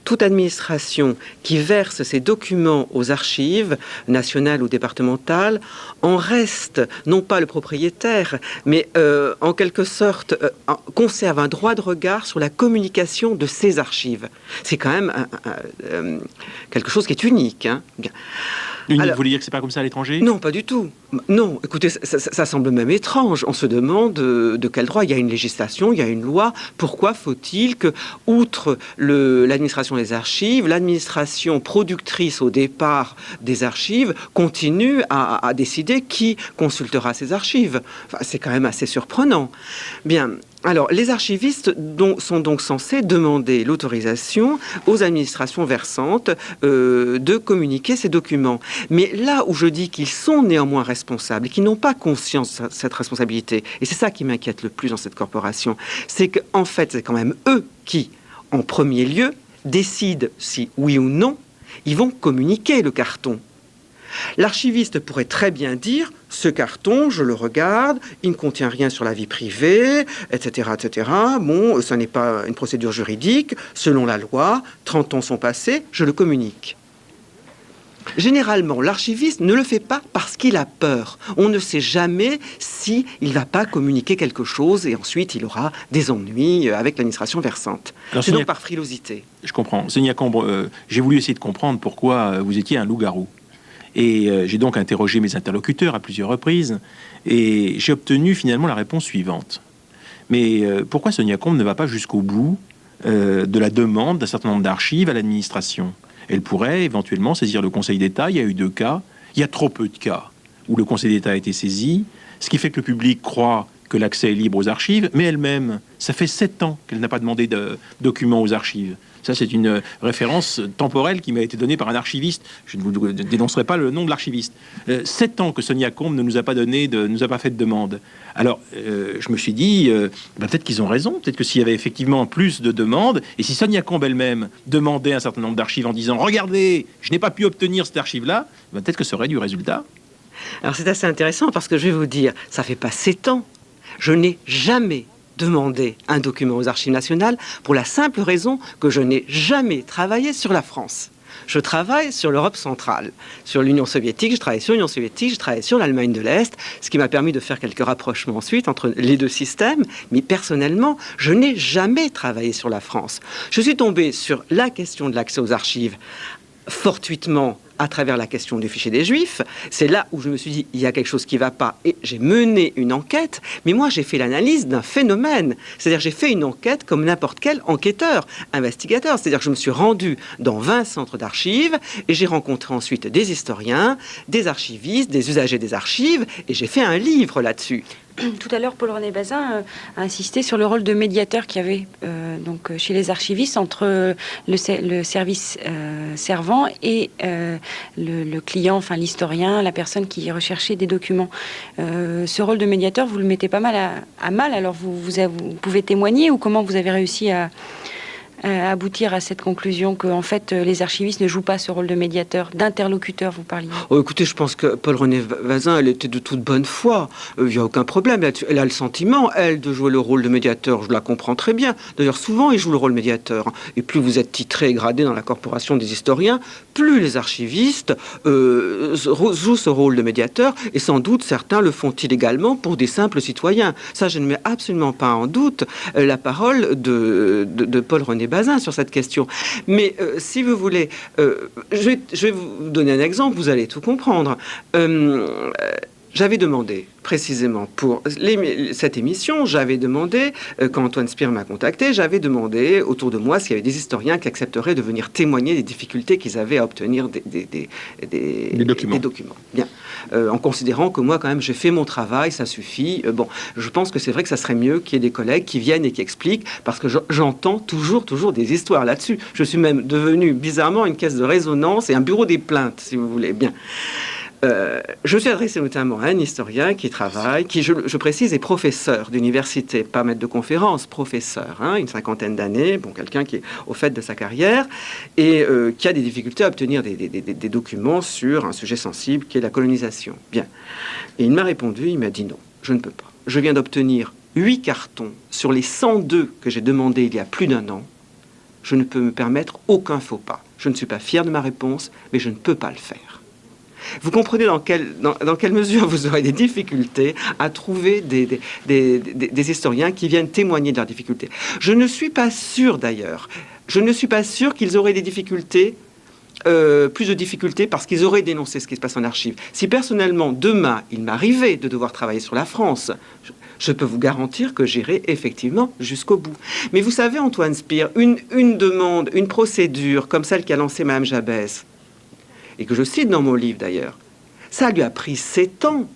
toute administration qui verse ses documents aux archives nationales ou départementales en reste non pas le propriétaire, mais en quelque sorte conserve un droit de regard sur la communication de ces archives. C'est quand même quelque chose qui est unique. Vous voulez dire que c'est pas comme ça à l'étranger? Non, pas du tout. Non, écoutez, ça semble même étrange. On se demande de quel droit. Il y a une législation, il y a une loi. Pourquoi faut-il que, outre l'administration des archives, l'administration productrice au départ des archives continue à décider qui consultera ces archives? Enfin, c'est quand même assez surprenant. Bien. Alors, les archivistes sont donc censés demander l'autorisation aux administrations versantes de communiquer ces documents. Mais là où je dis qu'ils sont néanmoins responsables et qu'ils n'ont pas conscience de cette responsabilité, et c'est ça qui m'inquiète le plus dans cette corporation, c'est qu'en fait, c'est quand même eux qui, en premier lieu, décident si, oui ou non, ils vont communiquer le carton. L'archiviste pourrait très bien dire « ce carton, je le regarde, il ne contient rien sur la vie privée, etc. etc. Bon, ça n'est pas une procédure juridique, selon la loi, 30 ans sont passés, je le communique. » Généralement, l'archiviste ne le fait pas parce qu'il a peur. On ne sait jamais s'il ne va pas communiquer quelque chose et ensuite il aura des ennuis avec l'administration versante. C'est donc par frilosité. Je comprends. Sonia Combre, j'ai voulu essayer de comprendre pourquoi vous étiez un loup-garou. Et j'ai donc interrogé mes interlocuteurs à plusieurs reprises et j'ai obtenu finalement la réponse suivante. Mais pourquoi Sonia Combe ne va pas jusqu'au bout de la demande d'un certain nombre d'archives à l'administration? Elle pourrait éventuellement saisir le Conseil d'État. Il y a eu 2 cas. Il y a trop peu de cas où le Conseil d'État a été saisi, ce qui fait que le public croit que l'accès est libre aux archives, mais elle-même, ça fait 7 ans qu'elle n'a pas demandé de documents aux archives. Ça, c'est une référence temporelle qui m'a été donnée par un archiviste. Je ne vous dénoncerai pas le nom de l'archiviste. 7 ans que Sonia Combe ne nous a pas fait de demande. Alors, je me suis dit, peut-être qu'ils ont raison. Peut-être que s'il y avait effectivement plus de demandes, et si Sonia Combe elle-même demandait un certain nombre d'archives en disant « Regardez, je n'ai pas pu obtenir cette archive-là », peut-être que ça aurait du résultat. Alors, c'est assez intéressant parce que je vais vous dire, ça fait pas 7 ans. Je n'ai jamais demandé un document aux Archives nationales pour la simple raison que je n'ai jamais travaillé sur la France. Je travaille sur l'Europe centrale, sur l'Union soviétique, je travaille sur l'Union soviétique, je travaille sur l'Allemagne de l'Est, ce qui m'a permis de faire quelques rapprochements ensuite entre les 2 systèmes, mais personnellement, je n'ai jamais travaillé sur la France. Je suis tombé sur la question de l'accès aux archives fortuitement à travers la question du fichier des Juifs. C'est là où je me suis dit, il y a quelque chose qui ne va pas. Et j'ai mené une enquête, mais moi, j'ai fait l'analyse d'un phénomène. C'est-à-dire, j'ai fait une enquête comme n'importe quel enquêteur, investigateur. C'est-à-dire que je me suis rendu dans 20 centres d'archives et j'ai rencontré ensuite des historiens, des archivistes, des usagers des archives, et j'ai fait un livre là-dessus. Tout à l'heure, Paul-René Bazin a insisté sur le rôle de médiateur qu'il y avait donc chez les archivistes entre le service servant et le client, enfin l'historien, la personne qui recherchait des documents. Ce rôle de médiateur, vous le mettez pas mal à mal. Alors vous pouvez témoigner ou comment vous avez réussi à aboutir à cette conclusion que en fait les archivistes ne jouent pas ce rôle de médiateur, d'interlocuteur, vous parliez? Écoutez, je pense que Paul-René Bazin, elle était de toute bonne foi. Il n'y a aucun problème. Elle a le sentiment, elle, de jouer le rôle de médiateur. Je la comprends très bien. D'ailleurs, souvent, il joue le rôle de médiateur. Et plus vous êtes titré et gradé dans la corporation des historiens, plus les archivistes jouent ce rôle de médiateur. Et sans doute, certains le font-ils également pour des simples citoyens. Ça, je ne mets absolument pas en doute la parole de Paul-René Bazin sur cette question. Mais si vous voulez, je vais vous donner un exemple, vous allez tout comprendre. J'avais demandé, précisément pour cette émission, j'avais demandé, quand Antoine Spire m'a contacté, j'avais demandé autour de moi s'il y avait des historiens qui accepteraient de venir témoigner des difficultés qu'ils avaient à obtenir des documents. Bien. En considérant que moi, quand même, j'ai fait mon travail, ça suffit. Bon, je pense que c'est vrai que ça serait mieux qu'il y ait des collègues qui viennent et qui expliquent, parce que j'entends toujours des histoires là-dessus. Je suis même devenu, bizarrement, une caisse de résonance et un bureau des plaintes, si vous voulez. Bien. Je suis adressé notamment à un historien qui travaille, qui, je précise, est professeur d'université, pas maître de conférence, professeur, une 50aine d'années, bon, quelqu'un qui est au fait de sa carrière et qui a des difficultés à obtenir des documents sur un sujet sensible qui est la colonisation. Bien. Et il m'a répondu, il m'a dit non, je ne peux pas. Je viens d'obtenir 8 cartons sur les 102 que j'ai demandés il y a plus d'1 an. Je ne peux me permettre aucun faux pas. Je ne suis pas fier de ma réponse, mais je ne peux pas le faire. Vous comprenez dans quelle mesure vous aurez des difficultés à trouver des historiens qui viennent témoigner de leurs difficultés. Je ne suis pas sûr d'ailleurs, qu'ils auraient des difficultés plus de difficultés parce qu'ils auraient dénoncé ce qui se passe en archive. Si personnellement, demain, il m'arrivait de devoir travailler sur la France, je peux vous garantir que j'irai effectivement jusqu'au bout. Mais vous savez, Antoine Spire, une demande, une procédure comme celle qu'a lancée Mme Jabès, et que je cite dans mon livre d'ailleurs, ça lui a pris 7 ans.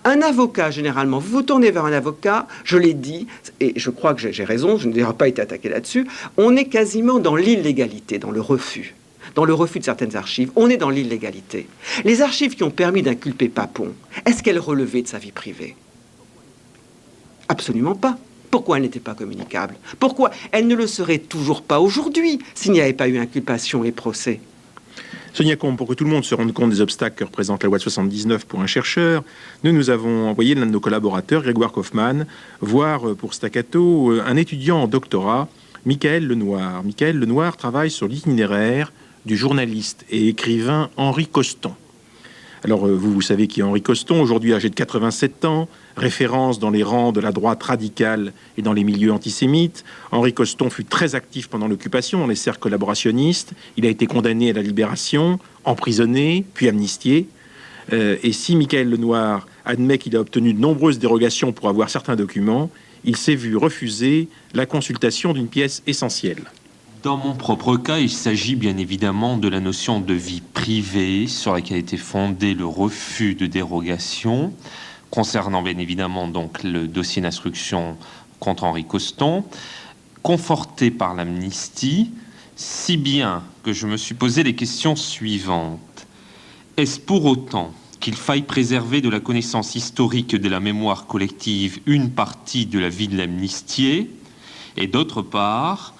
Un avocat, généralement, vous vous tournez vers un avocat, je l'ai dit, et je crois que j'ai raison, je n'ai pas été attaqué là-dessus, on est quasiment dans l'illégalité, dans le refus. Dans le refus de certaines archives, on est dans l'illégalité. Les archives qui ont permis d'inculper Papon, est-ce qu'elles relevaient de sa vie privée? Absolument pas. Pourquoi elles n'étaient pas communicables? Pourquoi elles ne le seraient toujours pas aujourd'hui s'il n'y avait pas eu inculpation et procès? Sonia Combe, pour que tout le monde se rende compte des obstacles que représente la loi de 79 pour un chercheur, nous avons envoyé l'un de nos collaborateurs, Grégoire Kaufmann, voir pour Staccato un étudiant en doctorat, Michael Lenoir. Michael Lenoir travaille sur l'itinéraire du journaliste et écrivain Henri Coston. Alors, vous savez qui est Henri Coston, aujourd'hui âgé de 87 ans, référence dans les rangs de la droite radicale et dans les milieux antisémites. Henri Coston fut très actif pendant l'occupation dans les cercles collaborationnistes. Il a été condamné à la libération, emprisonné, puis amnistié. Et si Michael Lenoir admet qu'il a obtenu de nombreuses dérogations pour avoir certains documents, il s'est vu refuser la consultation d'une pièce essentielle. Dans mon propre cas, il s'agit bien évidemment de la notion de vie privée sur laquelle a été fondé le refus de dérogation, concernant bien évidemment donc le dossier d'instruction contre Henri Coston, conforté par l'amnistie, si bien que je me suis posé les questions suivantes. Est-ce pour autant qu'il faille préserver de la connaissance historique de la mémoire collective une partie de la vie de l'amnistié? Et d'autre part,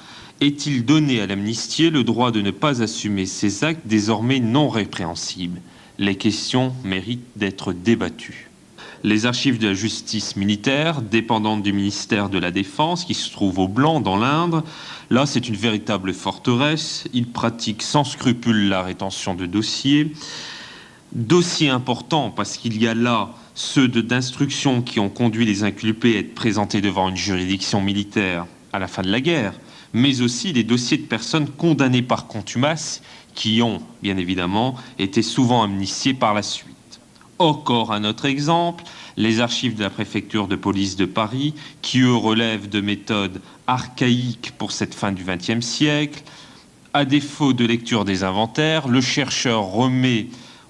est-il donné à l'amnistié le droit de ne pas assumer ses actes désormais non répréhensibles? Les questions méritent d'être débattues. Les archives de la justice militaire, dépendantes du ministère de la Défense, qui se trouvent au Blanc, dans l'Indre, là c'est une véritable forteresse. Ils pratiquent sans scrupule la rétention de dossiers. Dossiers importants parce qu'il y a là ceux d'instruction qui ont conduit les inculpés à être présentés devant une juridiction militaire à la fin de la guerre, mais aussi des dossiers de personnes condamnées par contumace qui ont, bien évidemment, été souvent amnistiées par la suite. Encore un autre exemple, les archives de la préfecture de police de Paris, qui, eux, relèvent de méthodes archaïques pour cette fin du XXe siècle. À défaut de lecture des inventaires, le chercheur remet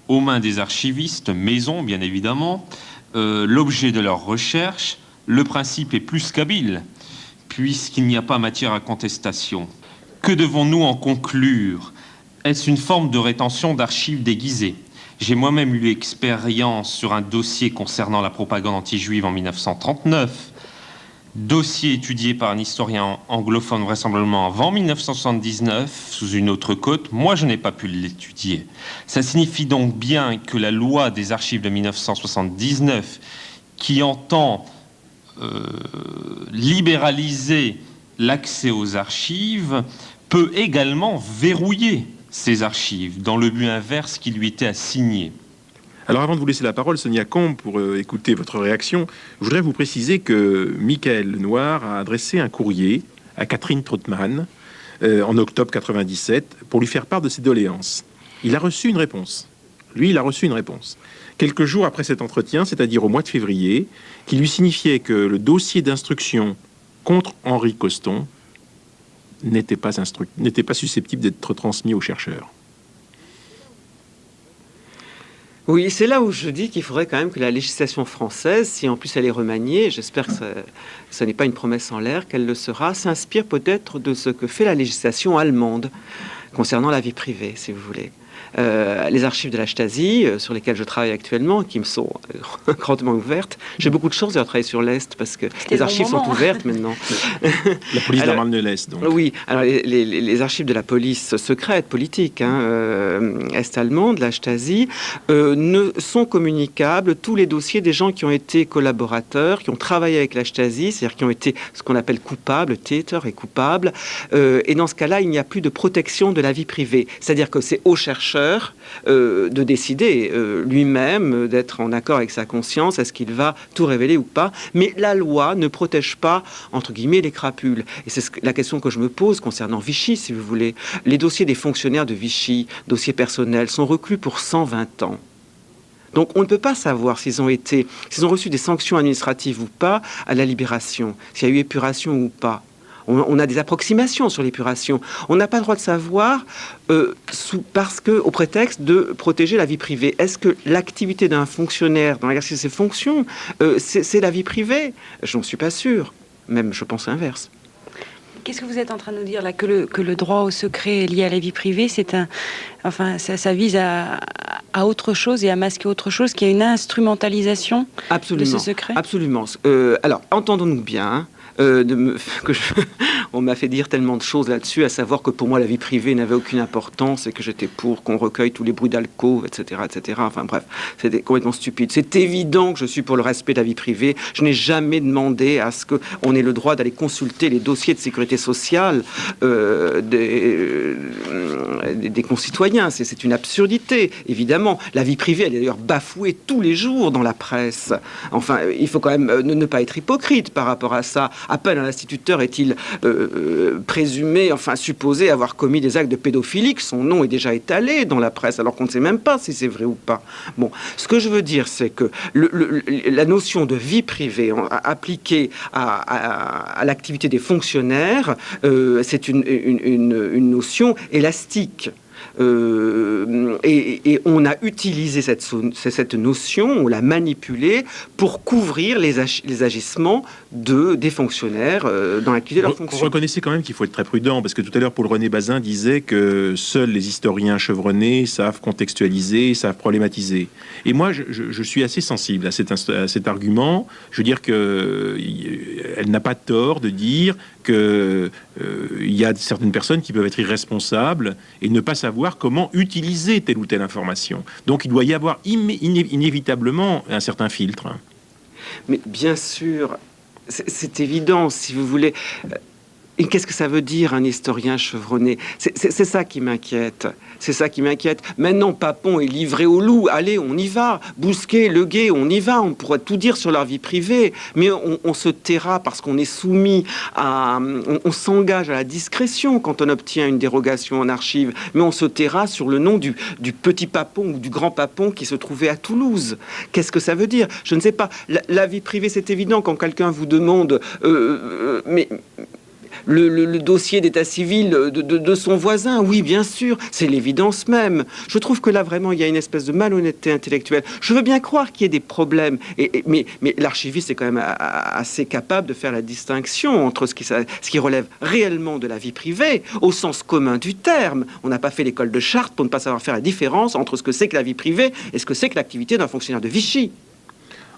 aux mains des archivistes, maison bien évidemment, l'objet de leur recherche. Le principe est plus qu'habile, puisqu'il n'y a pas matière à contestation. Que devons-nous en conclure? Est-ce une forme de rétention d'archives déguisées? J'ai moi-même eu l'expérience sur un dossier concernant la propagande anti-juive en 1939, dossier étudié par un historien anglophone vraisemblablement avant 1979, sous une autre cote. Moi, je n'ai pas pu l'étudier. Ça signifie donc bien que la loi des archives de 1979, qui entend libéraliser l'accès aux archives, peut également verrouiller ces archives dans le but inverse qui lui était assigné. Alors avant de vous laisser la parole, Sonia Combe, pour écouter votre réaction, je voudrais vous préciser que Michael Lenoir a adressé un courrier à Catherine Troutman en octobre 97 pour lui faire part de ses doléances. Il a reçu une réponse. Lui, il a reçu une réponse. Quelques jours après cet entretien, c'est-à-dire au mois de février, qui lui signifiait que le dossier d'instruction contre Henri Coston n'était pas susceptible d'être transmis aux chercheurs. Oui, c'est là où je dis qu'il faudrait quand même que la législation française, si en plus elle est remaniée, j'espère que ce n'est pas une promesse en l'air, qu'elle le sera, s'inspire peut-être de ce que fait la législation allemande concernant la vie privée, si vous voulez. Les archives de la Stasi, sur lesquelles je travaille actuellement, qui me sont grandement ouvertes. J'ai beaucoup de chance de travailler sur l'Est, parce que les archives sont ouvertes maintenant. La police d'Allemagne de l'Est, donc. Oui, alors les archives de la police secrète, politique, est-allemande, la Stasi, ne sont communicables tous les dossiers des gens qui ont été collaborateurs, qui ont travaillé avec la Stasi, c'est-à-dire qui ont été ce qu'on appelle coupables, Täter et coupables. Et dans ce cas-là, il n'y a plus de protection de la vie privée. C'est-à-dire que c'est aux chercheurs chercheur de décider lui-même, d'être en accord avec sa conscience, est-ce qu'il va tout révéler ou pas. Mais la loi ne protège pas, entre guillemets, les crapules. Et c'est la question que je me pose concernant Vichy, si vous voulez. Les dossiers des fonctionnaires de Vichy, dossiers personnels, sont reclus pour 120 ans. Donc on ne peut pas savoir s'ils ont reçu des sanctions administratives ou pas à la libération, s'il y a eu épuration ou pas. On a des approximations sur l'épuration. On n'a pas le droit de savoir parce que, au prétexte de protéger la vie privée. Est-ce que l'activité d'un fonctionnaire dans l'exercice de ses fonctions, c'est la vie privée? Je n'en suis pas sûr. Même, je pense l'inverse. Qu'est-ce que vous êtes en train de nous dire là, que le droit au secret lié à la vie privée, ça vise à autre chose et à masquer autre chose, qu'il y a une instrumentalisation de ce secret? Absolument. Alors, entendons-nous bien. On m'a fait dire tellement de choses là-dessus, à savoir que pour moi la vie privée n'avait aucune importance et que j'étais pour qu'on recueille tous les bruits d'alcôve, etc., etc. Enfin bref, c'était complètement stupide. C'est évident que je suis pour le respect de la vie privée. Je n'ai jamais demandé à ce qu'on ait le droit d'aller consulter les dossiers de sécurité sociale des concitoyens. C'est une absurdité, évidemment. La vie privée, elle est d'ailleurs bafouée tous les jours dans la presse. Enfin, il faut quand même ne pas être hypocrite par rapport à ça. À peine un instituteur est-il présumé, enfin supposé avoir commis des actes de pédophilie, que son nom est déjà étalé dans la presse, alors qu'on ne sait même pas si c'est vrai ou pas. Bon, ce que je veux dire, c'est que la notion de vie privée appliquée à l'activité des fonctionnaires, c'est une notion élastique. Et on a utilisé cette notion, on l'a manipulée pour couvrir les agissements des fonctionnaires dans l'activité de leur fonction. Vous reconnaissez quand même qu'il faut être très prudent, parce que tout à l'heure, Paul René Bazin disait que seuls les historiens chevronnés savent contextualiser, savent problématiser. Et moi, je suis assez sensible à cet argument. Je veux dire qu'elle n'a pas tort de dire qu'il y a certaines personnes qui peuvent être irresponsables et ne pas savoir comment utiliser telle ou telle information. Donc il doit y avoir inévitablement un certain filtre. Mais bien sûr, c'est évident, si vous voulez. Et qu'est-ce que ça veut dire, un historien chevronné? C'est ça qui m'inquiète. C'est ça qui m'inquiète. Maintenant, Papon est livré au loup. Allez, on y va. Bousquet, Le Guet, on y va. On pourrait tout dire sur leur vie privée. Mais on se taira parce qu'on est soumis à... On s'engage à la discrétion quand on obtient une dérogation en archive. Mais on se taira sur le nom du petit Papon ou du grand Papon qui se trouvait à Toulouse. Qu'est-ce que ça veut dire? Je ne sais pas. La vie privée, c'est évident quand quelqu'un vous demande... mais... Le dossier d'état civil de son voisin, oui, bien sûr, c'est l'évidence même. Je trouve que là, vraiment, il y a une espèce de malhonnêteté intellectuelle. Je veux bien croire qu'il y ait des problèmes, mais l'archiviste est quand même assez capable de faire la distinction entre ce qui relève réellement de la vie privée, au sens commun du terme. On n'a pas fait l'école de Chartres pour ne pas savoir faire la différence entre ce que c'est que la vie privée et ce que c'est que l'activité d'un fonctionnaire de Vichy.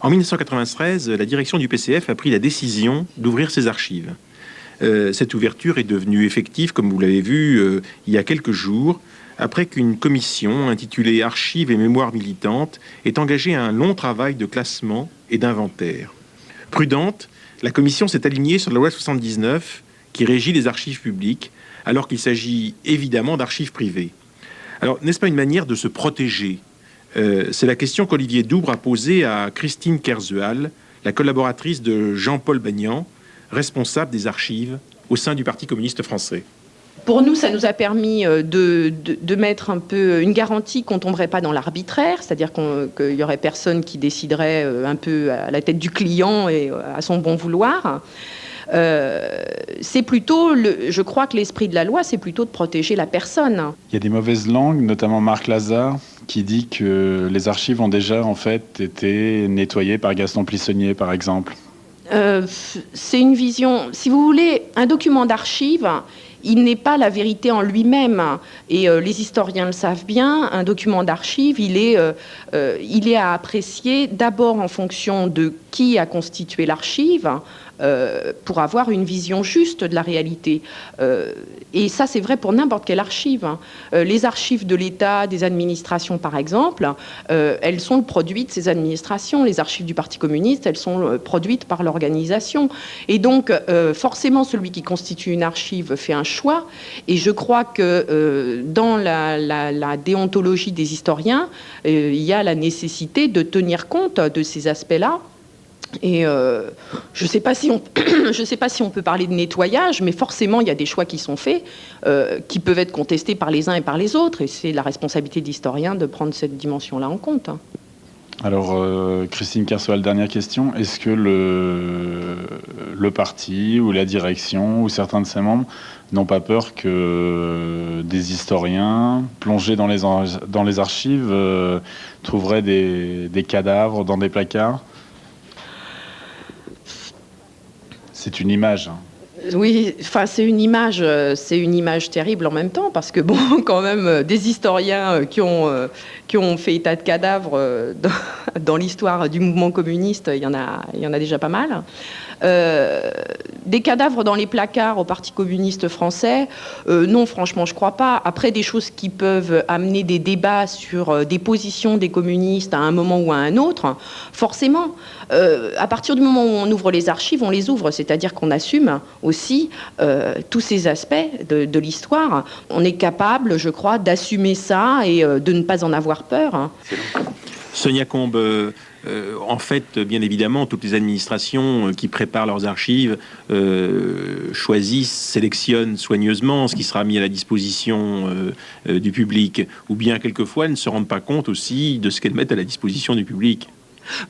En 1993, la direction du PCF a pris la décision d'ouvrir ses archives. Cette ouverture est devenue effective, comme vous l'avez vu, il y a quelques jours, après qu'une commission intitulée Archives et mémoire militante ait engagé un long travail de classement et d'inventaire. Prudente, la commission s'est alignée sur la loi 79 qui régit les archives publiques, alors qu'il s'agit évidemment d'archives privées. Alors, n'est-ce pas une manière de se protéger? C'est la question qu'Olivier Doubre a posée à Christine Kerzual, la collaboratrice de Jean-Paul Bagnan, responsable des archives au sein du Parti communiste français. Pour nous, ça nous a permis de mettre un peu une garantie qu'on ne tomberait pas dans l'arbitraire, c'est-à-dire qu'il n'y aurait personne qui déciderait un peu à la tête du client et à son bon vouloir. C'est plutôt, je crois que l'esprit de la loi, c'est plutôt de protéger la personne. Il y a des mauvaises langues, notamment Marc Lazare, qui dit que les archives ont déjà en fait été nettoyées par Gaston Plissonnier, par exemple. C'est une vision, si vous voulez, un document d'archives, il n'est pas la vérité en lui-même. Et les historiens le savent bien, un document d'archives, il est à apprécier d'abord en fonction de qui a constitué l'archive, pour avoir une vision juste de la réalité. Et ça, c'est vrai pour n'importe quelle archive. Les archives de l'État, des administrations, par exemple, elles sont le produit de ces administrations. Les archives du Parti communiste, elles sont produites par l'organisation. Et donc, forcément, celui qui constitue une archive fait un choix. Et je crois que dans la déontologie des historiens, il y a la nécessité de tenir compte de ces aspects-là. Et je ne sais pas si on peut parler de nettoyage, mais forcément, il y a des choix qui sont faits, qui peuvent être contestés par les uns et par les autres. Et c'est la responsabilité de l'historien de prendre cette dimension-là en compte. Alors, Christine Kerswald, dernière question. Est-ce que le parti ou la direction ou certains de ses membres n'ont pas peur que des historiens plongés dans les archives trouveraient des cadavres dans des placards ? C'est une image. Oui, enfin c'est une image terrible en même temps, parce que bon, quand même, des historiens qui ont fait état de cadavres dans l'histoire du mouvement communiste, il y en a déjà pas mal. Des cadavres dans les placards au Parti communiste français, non, franchement, je crois pas. Après, des choses qui peuvent amener des débats sur des positions des communistes à un moment ou à un autre, forcément. À partir du moment où on ouvre les archives, on les ouvre, c'est-à-dire qu'on assume aussi tous ces aspects de l'histoire. On est capable, je crois, d'assumer ça et de ne pas en avoir peur. Sonia Combe, en fait, bien évidemment, toutes les administrations qui préparent leurs archives choisissent, sélectionnent soigneusement ce qui sera mis à la disposition du public, ou bien quelquefois elles ne se rendent pas compte aussi de ce qu'elles mettent à la disposition du public.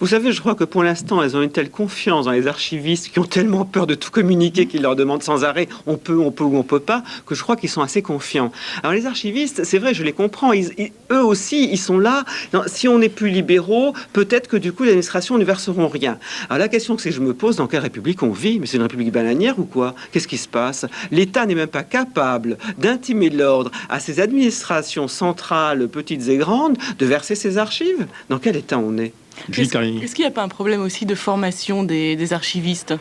Vous savez, je crois que pour l'instant, elles ont une telle confiance dans les archivistes qui ont tellement peur de tout communiquer qu'ils leur demandent sans arrêt on peut ou on peut pas, que je crois qu'ils sont assez confiants. Alors les archivistes, c'est vrai, je les comprends, eux aussi, ils sont là. Non, si on n'est plus libéraux, peut-être que du coup, les administrations ne verseront rien. Alors la question que je me pose, dans quelle république on vit? Mais c'est une république bananière ou quoi? Qu'est-ce qui se passe? L'État n'est même pas capable d'intimer de l'ordre à ses administrations centrales, petites et grandes, de verser ses archives. Dans quel état on est? Est-ce qu'il n'y a pas un problème aussi de formation des archivistes?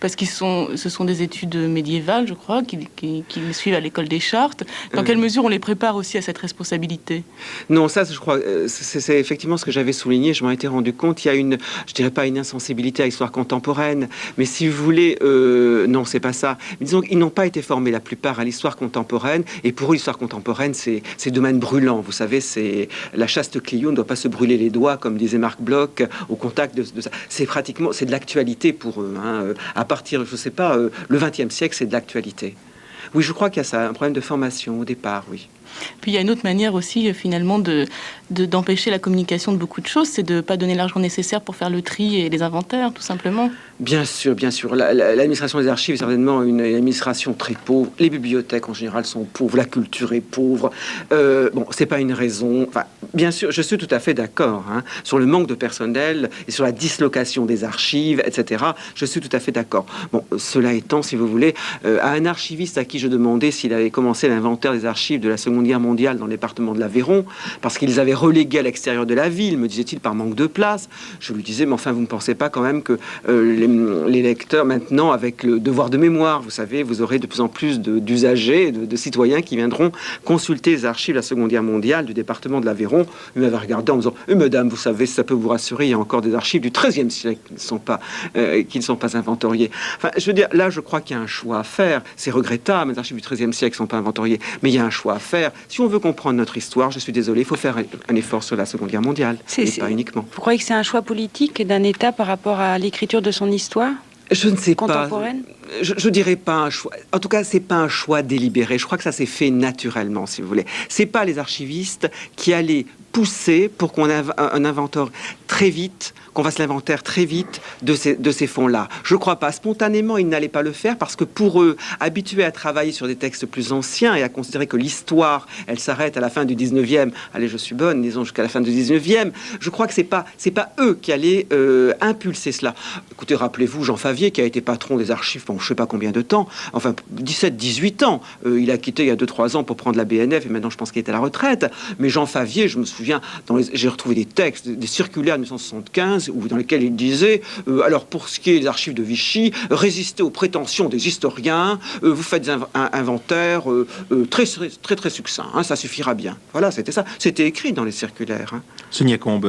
Parce ce sont des études médiévales, je crois, qui suivent à l'école des chartes. Dans quelle mesure on les prépare aussi à cette responsabilité? Non, ça, je crois, c'est effectivement ce que j'avais souligné. Je m'en étais rendu compte. Il y a je dirais pas une insensibilité à l'histoire contemporaine, mais si vous voulez, non, c'est pas ça. Mais disons qu'ils n'ont pas été formés la plupart à l'histoire contemporaine. Et pour eux, l'histoire contemporaine, c'est domaine brûlant. Vous savez, c'est la chaste Clio ne doit pas se brûler les doigts, comme disait Marc Bloch, au contact de ça. C'est pratiquement, c'est de l'actualité pour eux. À partir, je sais pas, le XXe siècle, c'est de l'actualité. Oui, je crois qu'il y a ça, un problème de formation au départ, oui. Puis il y a une autre manière aussi, finalement, d'empêcher la communication de beaucoup de choses, c'est de ne pas donner l'argent nécessaire pour faire le tri et les inventaires, tout simplement. Bien sûr, bien sûr. L'administration des archives est certainement une administration très pauvre. Les bibliothèques, en général, sont pauvres. La culture est pauvre. Bon, c'est pas une raison. Enfin, bien sûr, je suis tout à fait d'accord sur le manque de personnel et sur la dislocation des archives, etc. Je suis tout à fait d'accord. Bon, cela étant, si vous voulez, à un archiviste à qui je demandais s'il avait commencé l'inventaire des archives de la Seconde Guerre mondiale dans le département de l'Aveyron, parce qu'ils avaient relégué à l'extérieur de la ville, me disait-il, par manque de place. Je lui disais, mais enfin, vous ne pensez pas quand même que les lecteurs, maintenant, avec le devoir de mémoire, vous savez, vous aurez de plus en plus d'usagers, de citoyens qui viendront consulter les archives de la Seconde Guerre mondiale du département de l'Aveyron. Il m'avait regardé en me disant, madame, vous savez, ça peut vous rassurer, il y a encore des archives du XIIIe siècle qui ne sont pas inventoriées. Enfin, je veux dire, là, je crois qu'il y a un choix à faire. C'est regrettable, les archives du XIIIe siècle ne sont pas inventoriées, mais il y a un choix à faire. Si on veut comprendre notre histoire, je suis désolé, il faut faire un effort sur la Seconde Guerre mondiale, et pas uniquement. Vous croyez que c'est un choix politique d'un État par rapport à l'écriture de son histoire? Je ne sais pas. Je dirais pas un choix. En tout cas, c'est pas un choix délibéré. Je crois que ça s'est fait naturellement, si vous voulez. C'est pas les archivistes qui allaient pousser pour qu'on ait un inventaire très vite, qu'on fasse l'inventaire très vite de ces fonds-là. Je crois pas. Spontanément, ils n'allaient pas le faire parce que pour eux, habitués à travailler sur des textes plus anciens et à considérer que l'histoire, elle s'arrête à la fin du 19e, allez, je suis bonne, disons jusqu'à la fin du 19e, je crois que c'est pas eux qui allaient impulser cela. Écoutez, rappelez-vous Jean Favier qui a été patron des archives pendant je sais pas combien de temps, enfin 17-18 ans. Il a quitté il y a 2-3 ans pour prendre la BNF et maintenant je pense qu'il est à la retraite. Mais Jean Favier, je me souviens, j'ai retrouvé des textes, des circulaires de 1975 15, dans lesquels il disait alors pour ce qui est des archives de Vichy, résistez aux prétentions des historiens, vous faites un inventaire très succinct, hein, ça suffira bien. Voilà, c'était ça. C'était écrit dans les circulaires. Hein. Sonia Combe,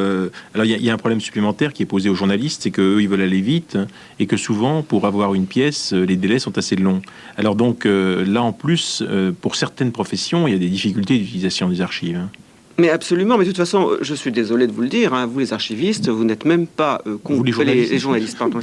alors il y a un problème supplémentaire qui est posé aux journalistes, c'est qu'eux, ils veulent aller vite et que souvent, pour avoir une pièce, les délais sont assez longs. Alors donc, là en plus, pour certaines professions, il y a des difficultés d'utilisation des archives. Hein. Mais absolument, mais de toute façon, je suis désolé de vous le dire, hein, vous les archivistes, vous n'êtes même pas vous les journalistes, pardon,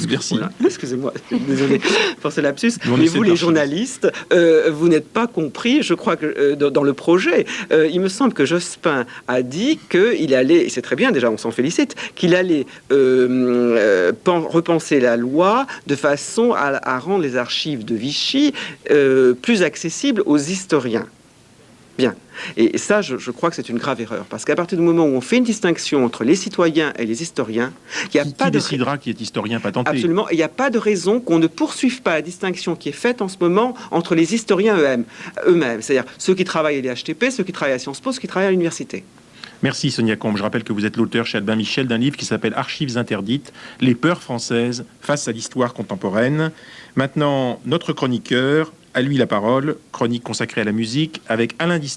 excusez-moi, désolé pour ce lapsus, mais vous les journalistes, vous n'êtes pas compris, je crois que dans le projet, il me semble que Jospin a dit qu'il allait, et c'est très bien déjà, on s'en félicite, qu'il allait repenser la loi de façon à rendre les archives de Vichy plus accessibles aux historiens. Bien. Et ça, je crois que c'est une grave erreur. Parce qu'à partir du moment où on fait une distinction entre les citoyens et les historiens, il n'y a pas de... Qui décidera qui est historien patenté? Absolument. Il n'y a pas de raison qu'on ne poursuive pas la distinction qui est faite en ce moment entre les historiens eux-mêmes. C'est-à-dire ceux qui travaillent à l'IHTP, ceux qui travaillent à Sciences Po, ceux qui travaillent à l'université. Merci Sonia Combe. Je rappelle que vous êtes l'auteur chez Albin Michel d'un livre qui s'appelle Archives interdites, les peurs françaises face à l'histoire contemporaine. Maintenant, notre chroniqueur, à lui la parole, chronique consacrée à la musique, avec Alain Distin.